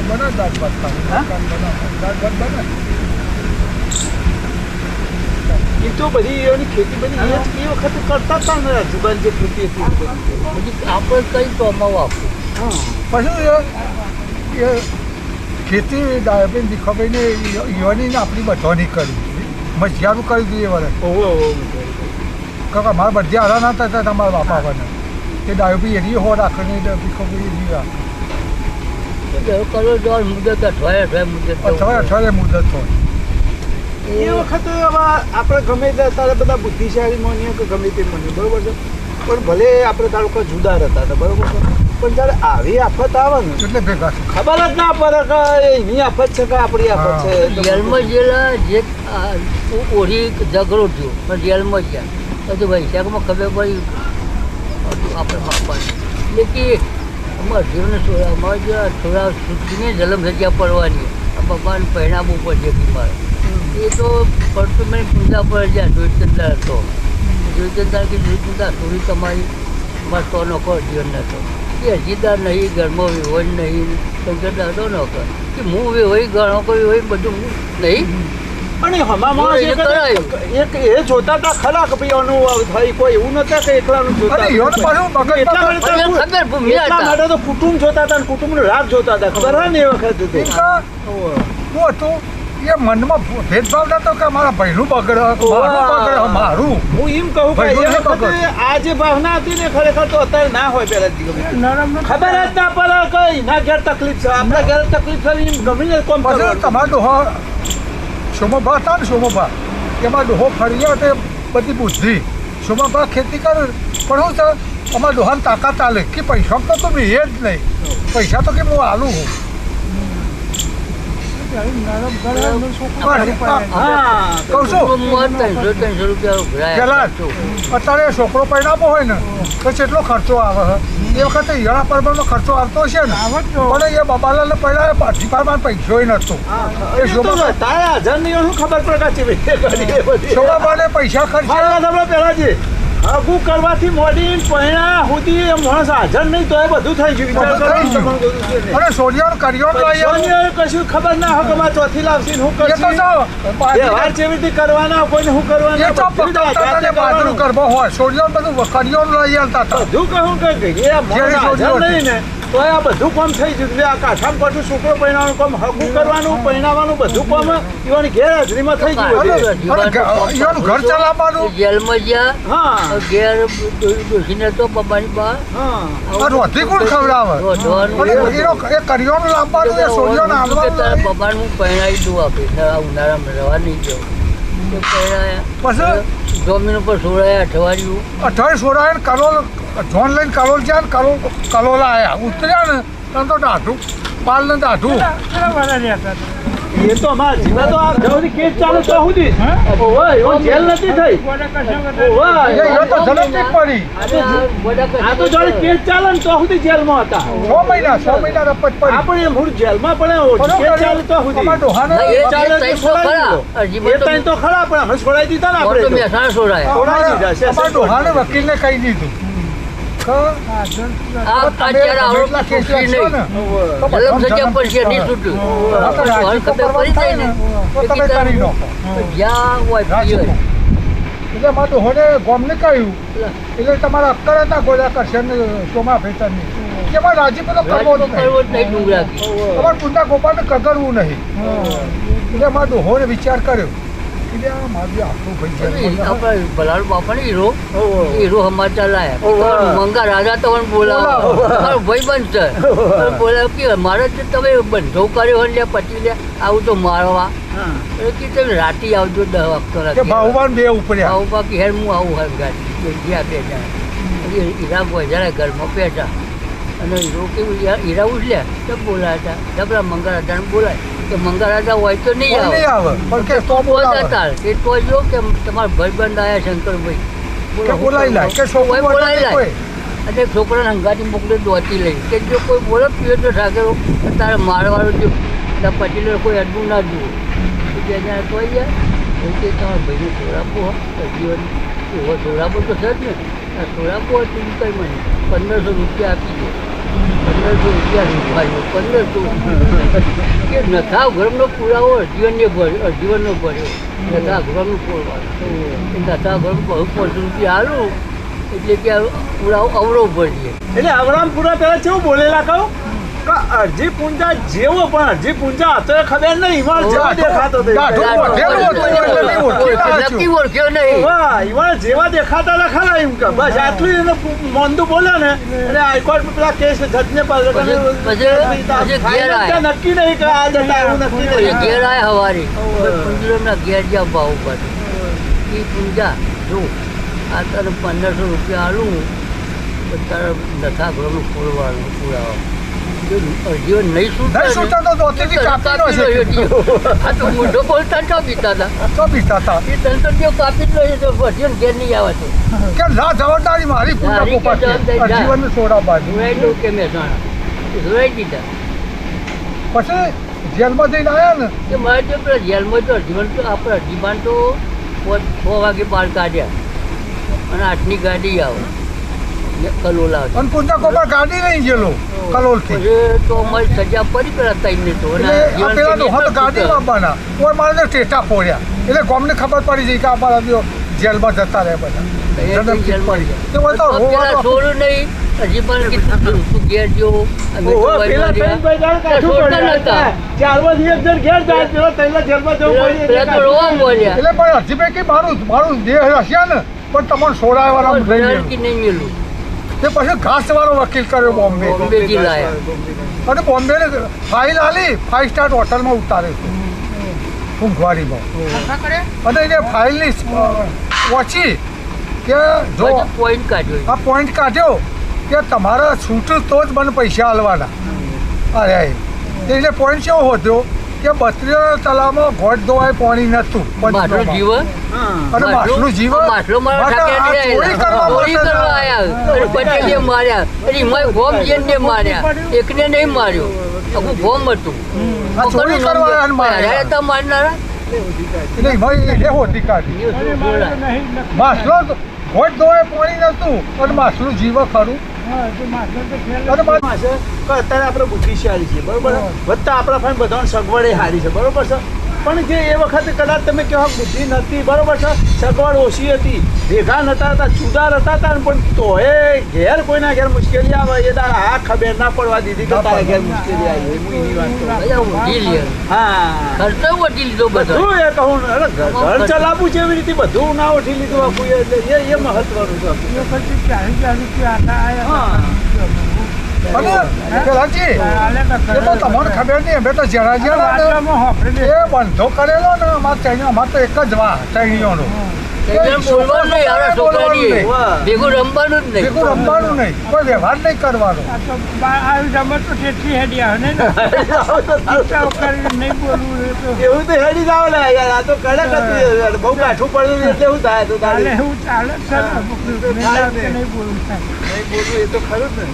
બને દાળ ભાત બને એ તો બધી એની ખેતી બધી એ વખત કરતા હતા ને રાજુબાન જે ખેતી હતી પછી આપણે કઈ ચોમાવું આપવું. પછી એ ખેતી ડાયાબીન દીખાભાઈને યુવાની આપણી બધાની કરી મજિયારું કરી દઈએ વળે કાકા મારા બધી હારા ના થતા તમારા બાપા બને તે ડાયાબી એની હો રાખે ને દીખાભાઈ એની રાખે કરો દોડ મુદત અઠવાડિયે મુદત અઠવાડિયે મુદત હોય એ વખતે હવે આપણે ગમે ત્યારે બધા બુદ્ધિશાળી માનીએ કે ગમે તે માનીએ બરોબર છે પણ ભલે આપણે તાલુકા જુદા રહેતા હતા બરોબર છે પણ જ્યારે આવી આફત આવે ને એટલે ભેગા છે ખબર જ ના પડે કે એની આફત છે કે આપણી આફત છે જેલમાં જેલા જે ઓઢી ઝઘડો થયો પણ જેલમાં ગયા પછી વૈશાખમાં ખબર પડી આપણે બાપાને એટલે કે અમારા જીવને અમારા જે થોડા સુધીને જલમ જગ્યા પડવાની આ બાબાને પહેણાવવું પડશે બીમાર એ તો પડતું મેં પૂજા પર જ્યાં જોઈચંદાર હતો જોઈચંદાર કે જોઈચંદાર થોડી તમારી અમારે તો નોખો જીવન નતો એ હજીદાર નહીં ઘરમાં વિહોય નહીં શંકરદાર તો નોખો કે હું વિહોય ઘણો કોઈ હોય બધું નહીં અને હમામાં એક એ જોતા હતા ખરા કે ભાઈ અનુભવ થઈ કોઈ એવું નતા કે એકલાનું જોતા એટલા માટે તો કુટુંબ જોતા હતા કુટુંબનો લાભ જોતા હતા ખબર હોય ને એ વખતે શું હતું એ મનમાં ભેદભાવ નતો કે મારા ભાઈનું બગડે મારું હું એમ કહું કે એ વખતે આ જે ભાવના હતી ને ખરેખર તો અત્યારે ના હોય પહેલાથી ખબર જ ના પડે કઈ ના ઘેર તકલીફ છે આપણા ઘેર તકલીફ છે એમ ગમે કોમ તમારો ડોહો સોમભા હતા ને સોમભા એમાં ડોહો ફર્યા તે બધી બુદ્ધિ સોમભા ખેતી કરે પણ શું છે અમારા ડોહાની તાકાત ચાલે કે પૈસા તો તમે એ જ નહીં પૈસા તો કે હું આલું હું અત્યારે છોકરો પરિણામો હોય ને તો કેટલો ખર્ચો આવે એ વખતે હિયાળા પર્વનો ખર્ચો આવતો છે ને પણ એ બાબાલાલ પહેલા પાઠીપારમાં પૈસો નતો શોભાબાને પૈસા ખર્ચા પેલા છે આગું કરવાથી મોડી પહેણા સુધી એ માણસ હાજર નહીં તો એ બધું થઈ ગયું અને સોનિયા કર્યો કશું ખબર ના હોય કે મારે ચોથી લાવશે હું કરશું વ્યવહાર કેવી રીતે કરવાના કોઈને શું કરવાના કરવો હોય સોનિયા બધું કર્યો લઈ આવતા હતા બધું કહું કે એ માણસ હાજર નહીં ને તો આ બધું કામ થઈ ગયું આ કાઠામાં પાછું છોકરો પહેણાવાનું કામ હકું કરવાનું પહેણાવાનું બધું કામ એવાની ગેરહાજરીમાં થઈ ગયું ઘર ચલાવવાનું જેલમાં ગયા હા ઘેર ડોસીને તો પપ્પાની બા રોટી કોણ ખવડાવે એ કરિયાણું લાવવાનું એ સોડિયોને હાલવાનું પપ્પાને હું પહેણાવી દઉં આપે ઉનાળામાં રહેવા નહીં જાઉં પહેણાયા પછી જમીન ઉપર સોડાયા અઠવાડિયું સોડાયા કલોલ જોન લઈને કલોલ ગયા ને કલોલ આવ્યા ઉતર્યા ને તને તો દાઢું પાલ ને દાઢું એ તો અમારા જીવા તો આ જવાની કેસ ચાલુ તો સુધી ઓય જેલ નથી થઈ ઓય એ તો જલમથી પડી આ તો જોડે કેસ ચાલે ને તો સુધી જેલમાં હતા 6 મહિના રપત પડી આપણે એમ હું જેલમાં પણ કેસ ચાલે તો સુધી અમાર ડોહાને એ ચાલે તો ખરા પણ અમે છોડાઈ દીધા ને આપણે મહેસાણા છોડાયા છોડાઈ દીધા છે અમાર ડોહાને વકીલને કહી દીધું એટલે મારું હોને ગોમને કહ્યું એટલે તમારા અક્કર હતા ગોળા કરશે ને સોમા ફેતરની એમાં રાજીપો તો કરવો જ કરવો જ નહીં. નહીં ડુંગરા કી. તમારે પૂંજા ગોપાલને કગરવું નહીં. એટલે મારા ડોહોને વિચાર કર્યો એટલે આ મારું આખું ભાઈ છે. આપણે ભલાડ બાપાને હીરો સમાચાર લાયા ઓહો. મંગા રાજા તમને બોલાવો મારો ભાઈ બંધ છે બોલાવ કે મારે જ તમે બંધો કર્યો હોય લે પછી લે આવું તો મારવા એટલે કે તમે રાતે આવજો 10 વાગતા કે ભાવવાન બે ઉપર્યા. આવું બાકી હેર હું આવું હોય ગાડી ગયા બે જણા હીરા ગોજારા ઘરમાં બેઠા અને હીરો કેવું હીરા ઉછલ્યા તો બોલાતા જબરા મંગા રાજાને બોલાય કે મંગા રાજા હોય તો નહીં પણ નહીં આવે આવે પણ કે તો બોલાવે. એ તો જો કે તમારા ભાઈબંધ આવ્યા શંકરભાઈ કે બોલાવી લાય કે છોકરો કોઈ બોલાવી હોય લાય. કોઈ. અને છોકરાને હંગાથી મોકલે દોતી લઈ કે જો કોઈ બોલો પીવે તો ઠાકરો તારે મારવાળું જો ત્યાં પછી લે કોઈ અડવું ના જુઓ બે જણા તો આવી જાય એવું કે તમારા ભાઈને સોરાપો જીવન એવો સોરાપો તો છે જ ને આ સોરાપો હતું કઈ મને 1500 રૂપિયા આપી દે 1500 રૂપિયા રૂપાયો 1500 કે નથા ગરમનો પુરાવો જીવનને ભર્યો જીવનનો ભર્યો નથા ગરમનું પુરવાનું નથા ગરમ બહુ 500 રૂપિયા હાલું એટલે કે પુરાવો અવરો ભરીએ એટલે અવરામ પૂરા પેલા કેવું બોલેલા કહું કે અરજી પૂંજા જેવો પણ અરજી પૂંજા હતો એ ખબર નહીં ઈવણ જેવા દેખાતો હતો. ગાઢું મોઢેલું હતું એટલે નહીં ઓળખી ના નક્કી હજુ. ઓળખ્યો નહીં વાહ, ઈવણ જેવા દેખાતા હતા ખરા એમ કે બસ આટલું એને મોંદું બોલ્યો ને એટલે હાઈકોર્ટ પેલા કેસ જજને પછી ઘેર આયા. નક્કી નહીં કે આ જતા એવું નક્કી પછી નહીં. ઘેર આયા હવારે પંદરના ઘેર જ્યાં ભાવ પર એ પૂંજા જો આ તારે 1500 રૂપિયા આલું તો તારે નથા ઘરનું ખોલવાનું પુરાવા જીવન નહીં નહીં છૂટતા તો દોતીથી કાપીનો છે. આ તો મોઢો બોલતા ચા પીતા હતા તો પીતા હતા એ તંત્ર જો કાપી જ લો તો ભજન ઘેર નહીં આવે તો કે ના જવાબદારી મારી પૂંજા મારી ગોપાલ છે. જવાબદારી ના. જીવનને સોડા બાજુ જોઈ દઉં કે મહેસાણા જોઈ દીધા પછી જેલમાં જઈને આવ્યા ને કે મારે તો પેલા જેલમાં તો જીવન તો આપણે જીવન તો 6 વાગે બહાર કાઢ્યા અને 8ની ગાડી આવે કલોલ આવે અને પૂંજા ગોપાલ ગાડી લઈ ગયેલો કલોલથી. પછી તો અમારી સજા પડી પેલા 3 ને તો અને એટલે આ પેલા જીવન ડોહાને ગાડી વાપવાના કોઈ મારે તો ટેટા ફોડ્યા એટલે ગામને ખબર પડી ગઈ કે આ મારા જો જેલમાં જતા રહે બધા. જન્મ ચીજ પડી જાય. તે બોલતા રોવાનું છોડું નહીં હજી પણ કીધું તું ઘેર જો અમે ઓહો, તો પેલા ભાઈ ત્રણ ભાઈ જાણે કાઠું છોડતા પડ્યા નતા. હતા. 4 વાગે એક જણ ઘેર જાય પેલો ત્રણના જેલમાં જવું પડે પેલા તો રોવા બોલ્યા એટલે પણ હજી કે મારું દેહ હશે ને પણ તમને સોડાવાળા લઈ ગયેલું. કે નહીં મેલું તે પછી ઘાસવાળો વકીલ કર્યો બોમ્બે બોમ્બેથી લાયા અને બોમ્બે ફાઇલ આલી 5 સ્ટાર હોટલમાં ઉતારે છે ઊંઘવારીમાં. અને એને ફાઇલની ઓછી કે જો પોઈન્ટ કાઢ્યો આ પોઈન્ટ કાઢ્યો કે તમારે છૂટ તો જ મને પૈસા આલવાના. અરે એટલે પોઈન્ટ કેવો હોતો કે 32 તલાવમાં ઘોટ ધોવાય પાણી નહોતું માટલો પંચમહાલમાં. જીવન અને માછલું જીવન માટલો મારા માટે આ ઠાકરે ચોરી કરવા ચોરી માટે કરવા આયા અને પટેલે માર્યા અને એમાં ગોમ જેને માર્યા એકને નહીં માર્યો આખું ગોમ હતું આ ચોરી કરવા આયા અને માર્યા. હાર્યા હતા મારનારા એટલે એમાં એ હોતી કાઢી એ શું બોલાય? માછલો ઘોટ ધોવાય પાણી નહોતું અને માછલું જીવ ખરું. અને માં છે કે અત્યારે આપણે બુદ્ધિશાળી છીએ બરોબર વધતા આપણા પાસે બધાને સગવડ એ સારી છે બરોબર છે પણ જે એ વખતે કદાચ તમે કહો બુદ્ધિ નથી બરોબર છે સગવડ ઓછી હતી ભેગા નતા હતા જુદા હતા પણ તોય ઘેર કોઈના ઘેર મુશ્કેલી આવે એ તારા આ ખબર ના પડવા દીધી કે તારા ઘેર મુશ્કેલી આવી હું એની વાત કરું. બધા ઉઠી લે હા ખર્ચો ઉઠી લીધો બધો બધું એ કહું અરે ઘર ચલાવવું છે એવી રીતે બધું ના ઉઠી લીધું આખું એટલે એ મહત્વનું છે હા અને પેલાજી એ તો તમને ખબર નહીં અમે તો જરા જરા એ બંધો કરેલો ને અમારે તો એક જ વા ચણીઓનો એકદમ બોલવાનું નહીં યાર છોકરાની વાહ. ભેગું રમવાનું જ ભેગું નહીં રમવાનું નહીં કોઈ વ્યવહાર નહીં કરવાનો. એવું તો હેડી જ આવે ને યાર આ તો કડક હતું બહુ કાઠું પડ્યું એટલે એવું થાય તો તારે નહીં બોલવું એ તો ખરું જ ને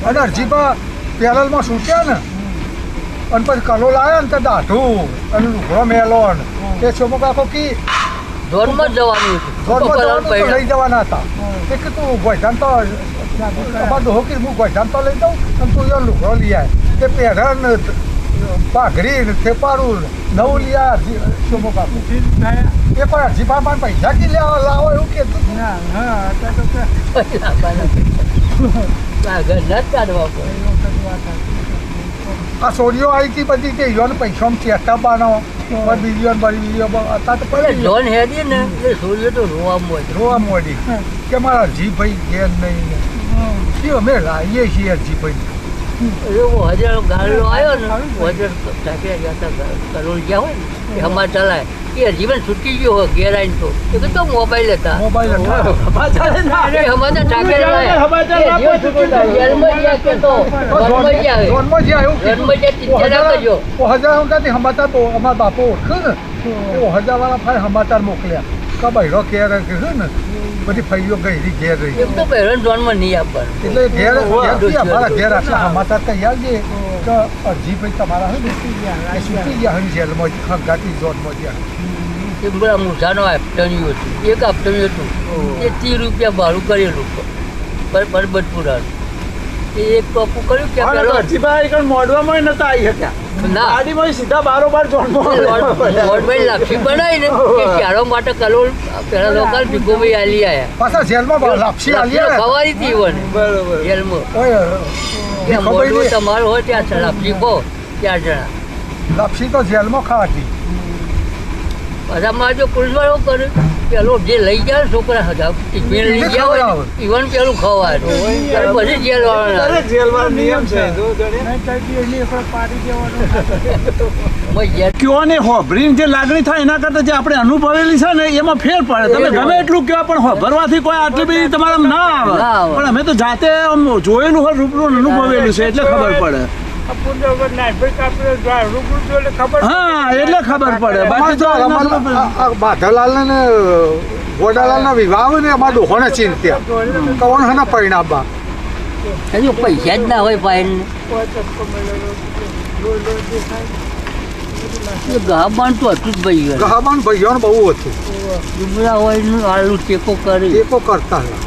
અને અરજીબા પેરલમાં છૂટ્યા ને અને પછી કલોલ આવ્યા ને તો દાઢું અને લુગડો મેલો ને એ છોકરો કાકો કી ધોરમાં જ જવાનું હતું ઘરમાં જવાનું તો લઈ જવાના હતા એ કે તું ગોઈધાન તો અમારે ડોહો કે હું ગોઈધાન તો લઈ દઉં અને તું યો લુગડો લઈ આય તે પહેરણ પાઘડી ને થેપારું નવું લ્યા શોભો કાપુ થાય એ પણ અરજીભાઈ પૈસા કી લેવા લાવો એવું કહેતું હતું. ના હા અત્યારે તો પૈસા ઘર ના જ કાઢવા પડે એ વખત વાત હતી. આ સોડીઓ આવી હતી બધી તે યોન પૈસા ચેટા બનાવો બીજો અત્યારે તો પડી જોન હેડી ને એટલે સૂર્ય તો રોવા મોજ રોવા મોડી કે મારા અરજીભાઈ ઘેર નહીં કે અમે લાવીએ છીએ અરજીભાઈ એવો હજારો ગાડીઓ આવ્યો ને હજાર ટાંકી ગયા હતા કરોડ ગયા હોય ને એ હમણાં ચલાય એ જીવન છૂટી ગયો હોય ઘેર આવીને તો એ તો મોબાઈલ હતા મોબાઈલ એ હમણાં ટાંકે જેલમાં ગયા કે તો વનમાં ગયા હવે. જોનમાં જ્યાં એવું કીધું વનમાં જ્યાં ટીચર ના કરજો હજાર વખત સમાચાર તો અમારા બાપો ઓળખે ને એ હજારવાળા ફાય સમાચાર મોકલ્યા કે બહેરો ઘેર કીધું ને બધી ફઈઓ ગઈ ઘેર રહી એમ તો પહેરણ જોનમાં નહીં આપવાનું એટલે ઘેર અમારા ઘેર આટલા સમાચાર કહી આવજે કે અરજીભાઈ તમારા હે ને એ છૂટી ગયા હોય જેલમાં હંગાતી ઝોનમાં ગયા એ બધા મૂઠાનો આપટણ્યું હતું એક આપટણ્યું હતું એ 30 રૂપિયા ભાડું કરેલું પરબતપુરાનું એ એક ટોપું કર્યું કે પેલો અરજીભાઈ કણ મોડવામાં નતા આવી શક્યા ના ગાડીમાં સીધા બારોબાર મોડભાઈ લાપસી બનાવી ને કે ચારો માટે કલોલ પેલા લોકો ભીખુભાઈ આલી આયા પાછા જેલમાં લાપસી આલી આવે. ખવારી હતી ઈવન બરોબર જેલમાં ઓય કે ખબર મોડું નહીં. તમારું હોય ત્યાં લાપસી ખો 4 જણા લાપસી તો જેલમાં ખાવાતી પાછા મારે જો પોલીસ વાળો કરે પેલો જે લઈ ગયા ને છોકરા હતા ટિફિન લઈ ગયા હોય ઈવન પેલું ખવાય પછી જેલ વાળા દરેક જેલમાં નિયમ છે જો જાણે નહીં થાય એની એકવાર પાડી દેવાનું કયો ને હોભરીને જે લાગણી થાય એના કરતાં જે આપણે અનુભવેલી છે ને એમાં ફેર પડે તમે ગમે એટલું કહો પણ હોભરવાથી કોઈ આટલી બધી તમારા ના આવે ના આવે. પણ અમે તો જાતે આમ જોયેલું હોય રૂબરૂ અનુભવેલું છે એટલે ખબર પડે હા એટલે ખબર પડે બાકી તો બાધાલાલ ને ગોડાલાલ ના વિવાહ હોય ને અમારા ડોહોને ચિંત્યા કોણ હના પરિણામમાં હજુ પૈસા જ ના હોય પાયલ ગા બાંધતું હતું જ ભાઈ ગહાબાન ભાઈઓને બહુ હતું ડુબરા હોય નું આલુ ટેકો કરી ટેકો કરતા હતા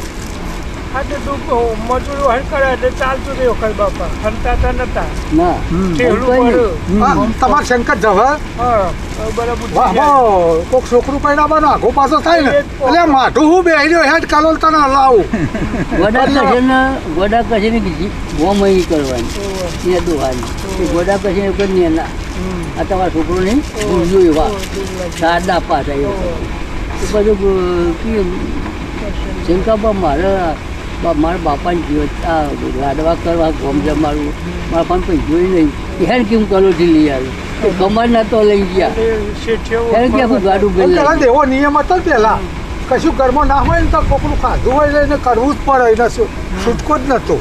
મજૂરો હર કરે એટલે ચાલતું રહ્યો કઈ બાપા હંતાતા નતા ના ઠેલું કોઈ નહીં. પડ્યું. તમારા શંકર જવા હા બરાબર વાહ કોક છોકરું પરિણામનો આગો પાછો થાય ને એટલે માઠું હું બેહી રહ્યો હેડ કાલોલ તને હલાવું ગોડા કશે ને કીધી ગોમઈ કરવાની એ દોવાની એ ગોડા કશે ને કરી ના આ તમારા છોકરો નહીં જોયું એવા સાદા પાછા એ બધું શંકાબા મારા બાપાને જીવત આ લાડવા કરવા ગોમ જમાડવું મારા પણ પૈસા જોઈ નહીં હેર કેમ કલોથી લઈ આવ્યો એ કમર ના તો લઈ ગયા હેર કે આખું ગાડું ગઈ પેલા એવો નિયમ હતો ને પેલા કશું ઘરમાં ના હોય ને તો કોકનું ખાધું હોય એટલે એને કરવું જ પડે એને છૂટકો જ નતો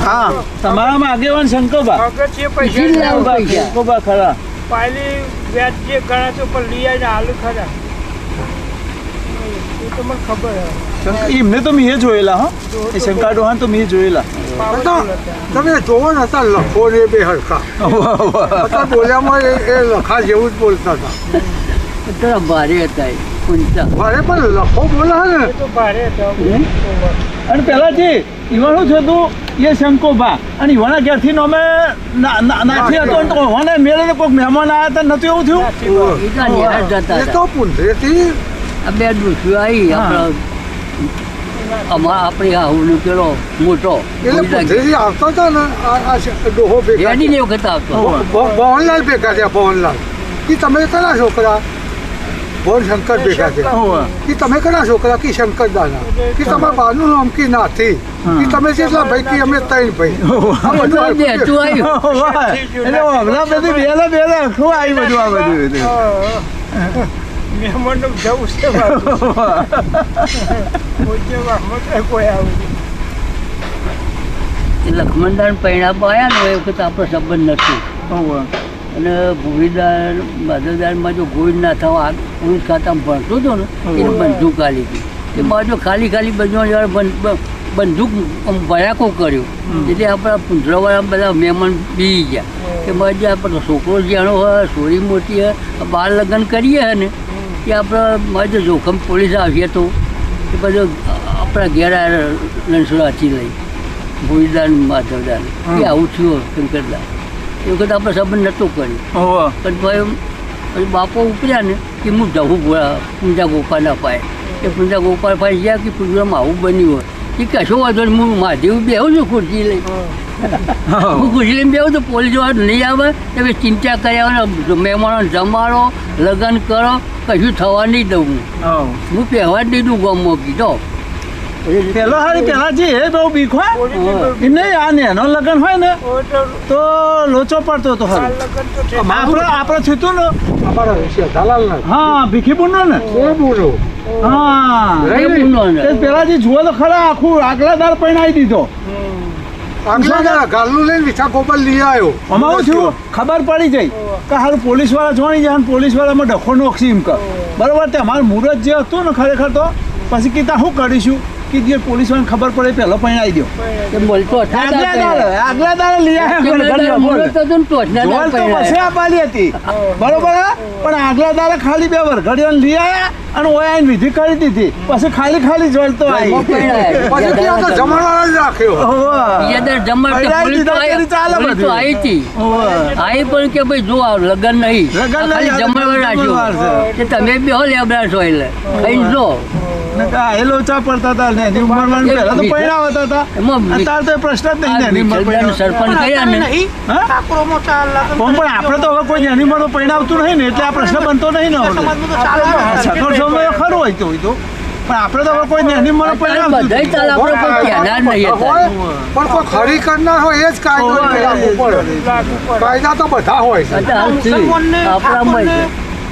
હા તમારામાં આગેવાન શંકરબા શંકરબા ખરા પાયલી વ્યાજ જે ગણા છે પણ લઈ આવીને હાલ ખરા એ તો મને ખબર એમને તો મેં જોયેલા હો એ શંકા ડોહાન તો મેં જોયેલા તમે જોવો ને હતા લખો ને બે હરખા હતા બોલ્યામાં એ લખા જેવું જ બોલતા હતા તરા ભારે હતા એ ઊંચા મારે પણ લખો બોલા ને એ તો ભારે હતા અને પહેલાથી ઈવાનું થતું એ શંકોભા અને ઈવાના ઘેરથી નો અમે નાથી હતો ને તો મને મેળે કોઈક મહેમાન આવ્યા હતા નતું એવું થયું એટલા નિહાળ જતા એ હતા તો પુંધરેથી આ બે ડૂસ્યું આવી આપણા આપણી હાહુનો પેલો મોટો એટલે પુંધરેથી આવતો હતો ને આ ડોહો ભેગા રેડી ને વખત આવતો ભવનલાલ ભેગા થયા ભવનલાલ કે તમે કના છોકરા ભવન શંકર ભેગા થયા કે તમે કના છોકરા કે શંકર દાદા કે તમારા બાનું નામ કે નાથી કે તમે જેટલા ભાઈ કે અમે ત્રણ ભાઈ આ બધું તું આવ્યું એટલે હમણાં બધી બેલા બેલા શું આવી બધું આ બધું મહેમાનનું જવું છે કોઈ આવું લક્ષ્મણદાન પૈણાપ આવ્યા ને એ વખત આપણો સંબંધ નથી અને ભૂમિદાર બાદરદારમાં જો ગોળ ના થવા પોલીસ ખાતામાં ભણતો હતો ને એને બંદૂક આલી હતી એ બાજુ ખાલી બંદૂક ભયાકો કર્યો એટલે આપણા પુંજરાવાળા બધા મહેમાન બી ગયા કે મારે આપણો છોકરો જાણો હોય સોરી મોટી હોય બાર લગ્ન કરીએ ને કે આપણે મારે જોખમ પોલીસ આવીએ તો એ બધું આપણા ઘેર રણછોડાથી લઈ ભોજદાન માધવદાન એ આવું થયું શંકરદાન એ વખત આપણે સંબંધ નહોતો કર્યો પણ પછી બાપો ઉપર્યા ને કે હું જવું પૂંજા ગોપાલના પાય એ પૂંજા ગોપાલ પાસે ગયા કે પૂંજામાં આવું બન્યું હોય એ કશો વાંધો નહીં હું મહાદેવ બેહું છું ખુરશી લઈ હું ખુરશી લઈને બેહું તો પોલીસ વાળા નહીં આવે તમે ચિંતા કર્યા મહેમાનો જમાડો લગ્ન કરો કશું થવા નહીં દઉં હું પહેવા જ નહીં દઉં ગામમાં કીધો પેલો હારી પેલાજી એ બહુ બીક હોય નહીં આ નેનો લગ્ન હોય ને તો લોચો પડતો હતો આપણે થયું ને અમારા દલાલના હા ભીખીબુનો ને બોલો હા પેલાજી જુઓ તો ખરા આખું આગલા દાળ પૈણાવી દીધો ગાલનું લઈને વિછા ગોપાલ લઈ આવ્યો અમારું થયું ખબર પડી જાય કે હારું પોલીસ વાળા જોઈ જાય પોલીસ વાળામાં ડખો નોખી એમ કર બરોબર તે અમારું મુહૂર્ત જે હતું ને ખરેખર તો પછી કીધા શું કરીશું કે જે પોલીસ વાળાને ખબર પડે પહેલો પૈણાવી દો આગલા દાડે લઈ પછી આપવાની હતી બરોબર પણ આગલા દાડે ખાલી 2 વરઘડીઓ લઈ આવ્યા અને ઓય આઈને વિધિ કરી દીધી પછી ખાલી જોલતો આવી જમણવાળા જ રાખ્યો આવી પણ કે ભાઈ જો લગ્ન નહીં જમણવાર રાખ્યું તમે બે હો લેબડા છો એટલે ખાઈ જો એ લોચા પડતા હતા ને એની ઉંમરમાં પહેલા તો પૈણાવતા હતા અત્યારે તો પ્રશ્ન જ નહીં સરપંચ કર્યા ને પણ આપણે તો હવે કોઈ એની ઉંમરમાં પૈણાવતું નહીં ને એટલે આ પ્રશ્ન બનતો નહીં ને સગવડ સમય ખરું હોય તો પણ આપણે તો હવે કોઈ એની ઉંમરમાં પૈણાવતું બધા ચાલ આપણે કોઈ કહેનાર નહીં પણ કોઈ ખરી કરનાર હોય એ જ કાયદા તો બધા હોય આપણા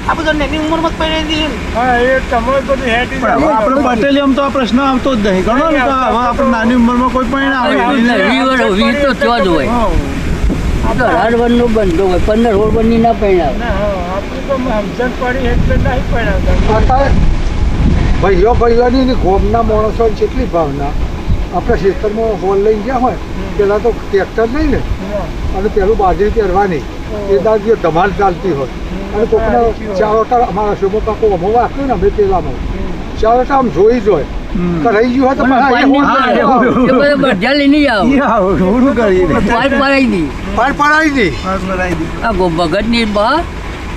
આ બધો નેની ઉંમરમાં જ પૈણાવી દઈએ હા એ તમારે બધું હેડી આપણે પટેલિયમ તો આ પ્રશ્ન આવતો જ નહીં ગણો ને હવે આપણે નાની ઉંમરમાં કોઈ પૈણાવે વીર તો ત્યાં જ હોય તો 18 વર્ષનો બંધો હોય 15 16 વર્ષની ના પૈણાવે આપણે તો સમજણ પડી એટલે નહીં પૈણાવતા ભાઈઓની ગોમના માણસો કેટલી ભાવના આપણા ક્ષેત્રમાં હોલ લઈ ગયા હોય પેલા તો ટ્રેક્ટર નહીં ને અને પેલું બાજરી પહેરવાની એ દાદી ધમાલ ચાલતી હોય અને કોકને ચારોટા અમારા શોભો કાકો અમો આપ્યું ને અમે પેલામાં ચારોટા આમ જોઈ જોઈ રહી ગયું હોય ભગત ની બા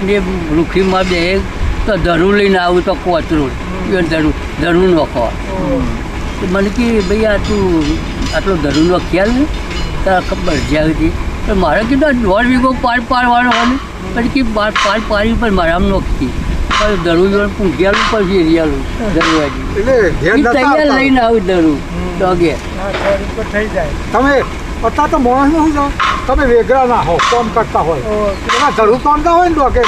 ને રૂખીમાં બે તો ધરું લઈને આવું તો કોચરું ધરું નોખવા મને કે ભાઈ આ તું આટલો ધરુનો ખ્યાલ ને તારા ખબર જ્યાં સુધી પણ મારે કીધું 1.5 વીઘો પાડવાનો હોય ને પછી કે પાડી પણ મારે આમ નોખતી પણ ધરું જોડે પૂંઘિયાલું પછી એરિયાલું ધરુવાજી તૈયાર લઈને આવું ધરું ડોગે થઈ જાય તમે અત્યારે તો માણસનું શું છે તમે વેગરા ના હો કામ કરતા હોય એના ધરું તોડતા હોય ને ડોકે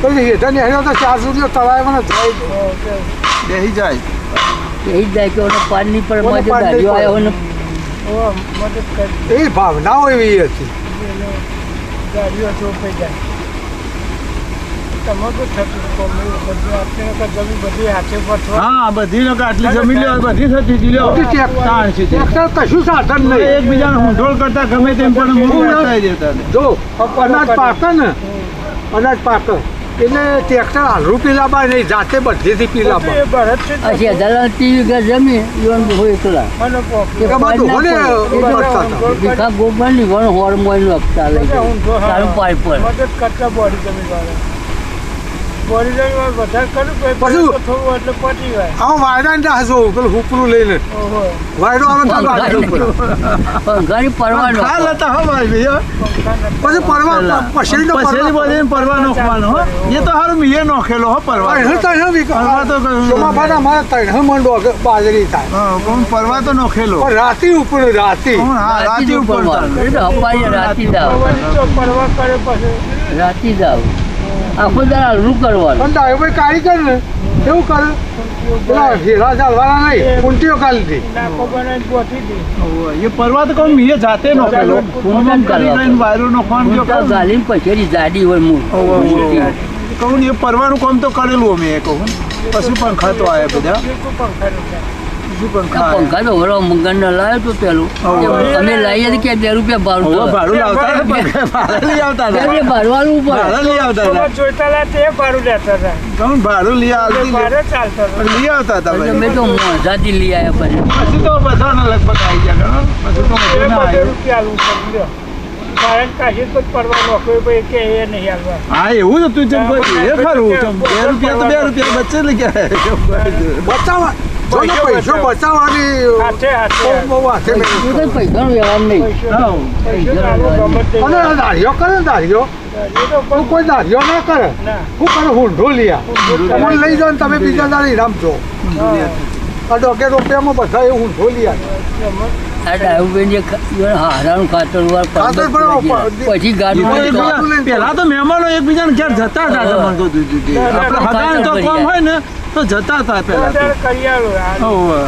તો હેઠળ હેઠળ તો 4 સુધી તળાવમાં બેસી જાય એ જ જાય કે ઓને પાણી પર મજે દાડિયો આવ્યો ને એ ભાવના એવી હતી ગાડીઓ ચોપી જાય હા બધી આટલી જમીન બધી થતી હતી કશું સાધન નહીં એકબીજાને હુંઢોળ કરતા ગમે તેમ પણ જો અનાજ પાકે ને અનાજ પાકે એટલે ટ્રેક્ટર હાલરું પીલાબા નહીં જાતે બધેથી પીલાબા અચ્છા દલાલ 30 વીઘા જમીન યોન હોય એકલા ભીખા ગોબરની વણ હોર્મોન આપતા લઈ તારું પાઇપ પર મદદ કરતા બોડી જમીન વાળા બોડી જમીન વધારે કરું પછી થોડું એટલે પટી જાય આમાં વાયરાને રાહજો પેલું હુપરું લઈને વાયરો આવે ઘણી પરવાનો ખા લેતા હો ભાઈ ભૈયા પછી પરવા પછીનો પરવા નોખવાનો હો એ તો હારું મીએ નોખેલો હો પરવા પરવા તો સોમાભાના મારા તૈણ મંડો બાજરી થાય હા કોણ પરવા તો નોખેલો પણ રાતી ઉપર રાતી હા રાતી ઉપર રાતી જાવ પરવા કરે પછી રાતી જાવ આખો દાડા હલવું કરવાનું પણ ડ્રાઈવર કારીગર ને કેવું કરે પેલા ઘેરા ચાલવાના નહીં કુંટીઓ કાઢી દે એ પરવા તો કહું મીએ જાતે નોખેલો વાયરો નોખવાનો ગાલી પછેરી જાડી હોય કહું એ પરવાનું કામ તો કરેલું અમે કહું પછી પંખા તો આવ્યા બધા શું પંખા આ પંખા તો વરો મંગન લાવ્યો તો પેલું અમે લાવીએ તો કે 2 રૂપિયા ભાડું હવે ભાડું લાવતા ને પંખા ભાડે લઈ આવતા હતા ભાડવાનું ઉપર ભાડે લઈ આવતા થોડા હતા જોઈતા હતા તે ભાડું લેતા હતા તમે ભાડું લઈ આવતી ભાડે ચાલતા હતા લઈ આવતા હતા એટલે ભાઈ મેં તો મોંઘાથી લઈ આવ્યા પછી પછી તો બધાને લગભગ આવી ગયા ગણો પછી તો એ બધું ના બધે આવ્યું. રૂપિયા આલવું પડે લ્યો. કારણ કાશી તો પરવાનો કોઈ ભાઈ કે એ નહીં આલવા હા એવું જ હતું ચમ ભાઈ એ ખરું ચમ 2 રૂપિયા તો 2 રૂપિયા બચે લઈ ગયા બચાવવા જો ને પૈસો બચાવવાની હાથે હાથે બહુ હાથે એ મેં તો પૈસાનો વ્યવહાર નહીં પૈસો પૈસો આલવું ગમે તે અને દાઢીઓ કરે ને દાઢીઓ એ તો તું કોઈ દાઢીઓ ના કરે ના શું કરે હુંઢો લિયા તમને લઈ જાઓ ને તમે બીજા દાડી રમજો આ 2 રૂપિયામાં બધા એ હુંઢો લિયા આ ડાયુબેન જે હારાનું ખાતર ખાતર બરાબર. પછી ગાડું પેલા તો મહેમાનો એકબીજાને ઘેર જતા હતા તમને તો દીદી આપણે હગાને તો કોમ હોય ને તો જતા હતા પેલા તો અત્યારે કરિયાળું આ હોવે.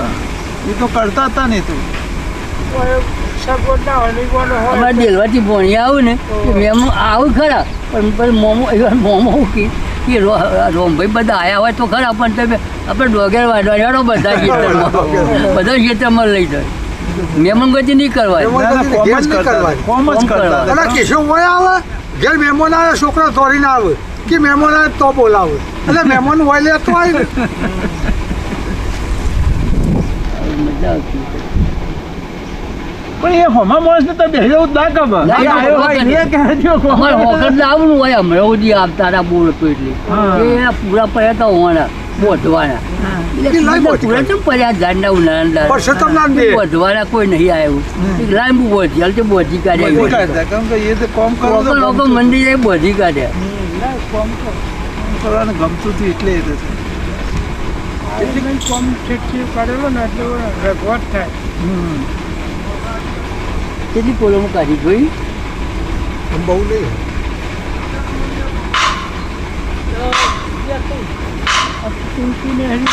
એ તો કરતા હતા ને તો કોઈ સગવડ ના હોય નહીં કોનો હોય અમારે ડેલવાથી ભણી આવું ને કે મેમ આવું ખરા પણ પછી મોમો એવા મોમો કે રોમભાઈ બધા આવ્યા હોય તો ખરા પણ તમે આપણે ડોગેર વાળો બધા ખેતરમાં બધા ખેતરમાં લઈ જાય મહેમાન ગતિ નહીં કરવાની મહેમાન ના, ના, કોમ જ કરતા હતા. કોમ જ કરતા હતા. અને કેશવ હોય આવે ઘેર મહેમાન આવે છોકરા દોડીને આવે કે મહેમાન આવે તો બોલાવે એટલે મહેમાન હોય લેતો હોય ને મજા આવતી પણ એ હોમા માણસ ને તો બેહ્યો જ ના ખબર ના, ના, આવ્યો હોય ને એ કહેજો કોમ. અમારે હોકટ લાવવાનું હોય હમણાં સુધી આવતા હતા બોલ હતો એટલે હા. એ પૂરા પડ્યા હતા હોવાના બોધવાના એટલે લાઈ પૂરા બોધી કેમ પડ્યા ઝાડના ઉનાળા પરસોત્તમ નામ દે. બોધવાના કોઈ નહીં આવ્યું લાંબુ બોધી હાલ તો બોધી બધી કાઢ્યા કાઢતા. કેમ કે એ તો કોમ કરો તો લોકો મંદિરે બોધી કાઢ્યા ના કોમ તો કોમ કરવાનું ગમતું હતું એટલે એ તો છે. એટલે કોમ ઠીક કરેલો ને એટલે રગવટ થાય હમ. કેટલી કોલોમાં કાઢી જોઈ બહુ નહીં તુલસી ને હરી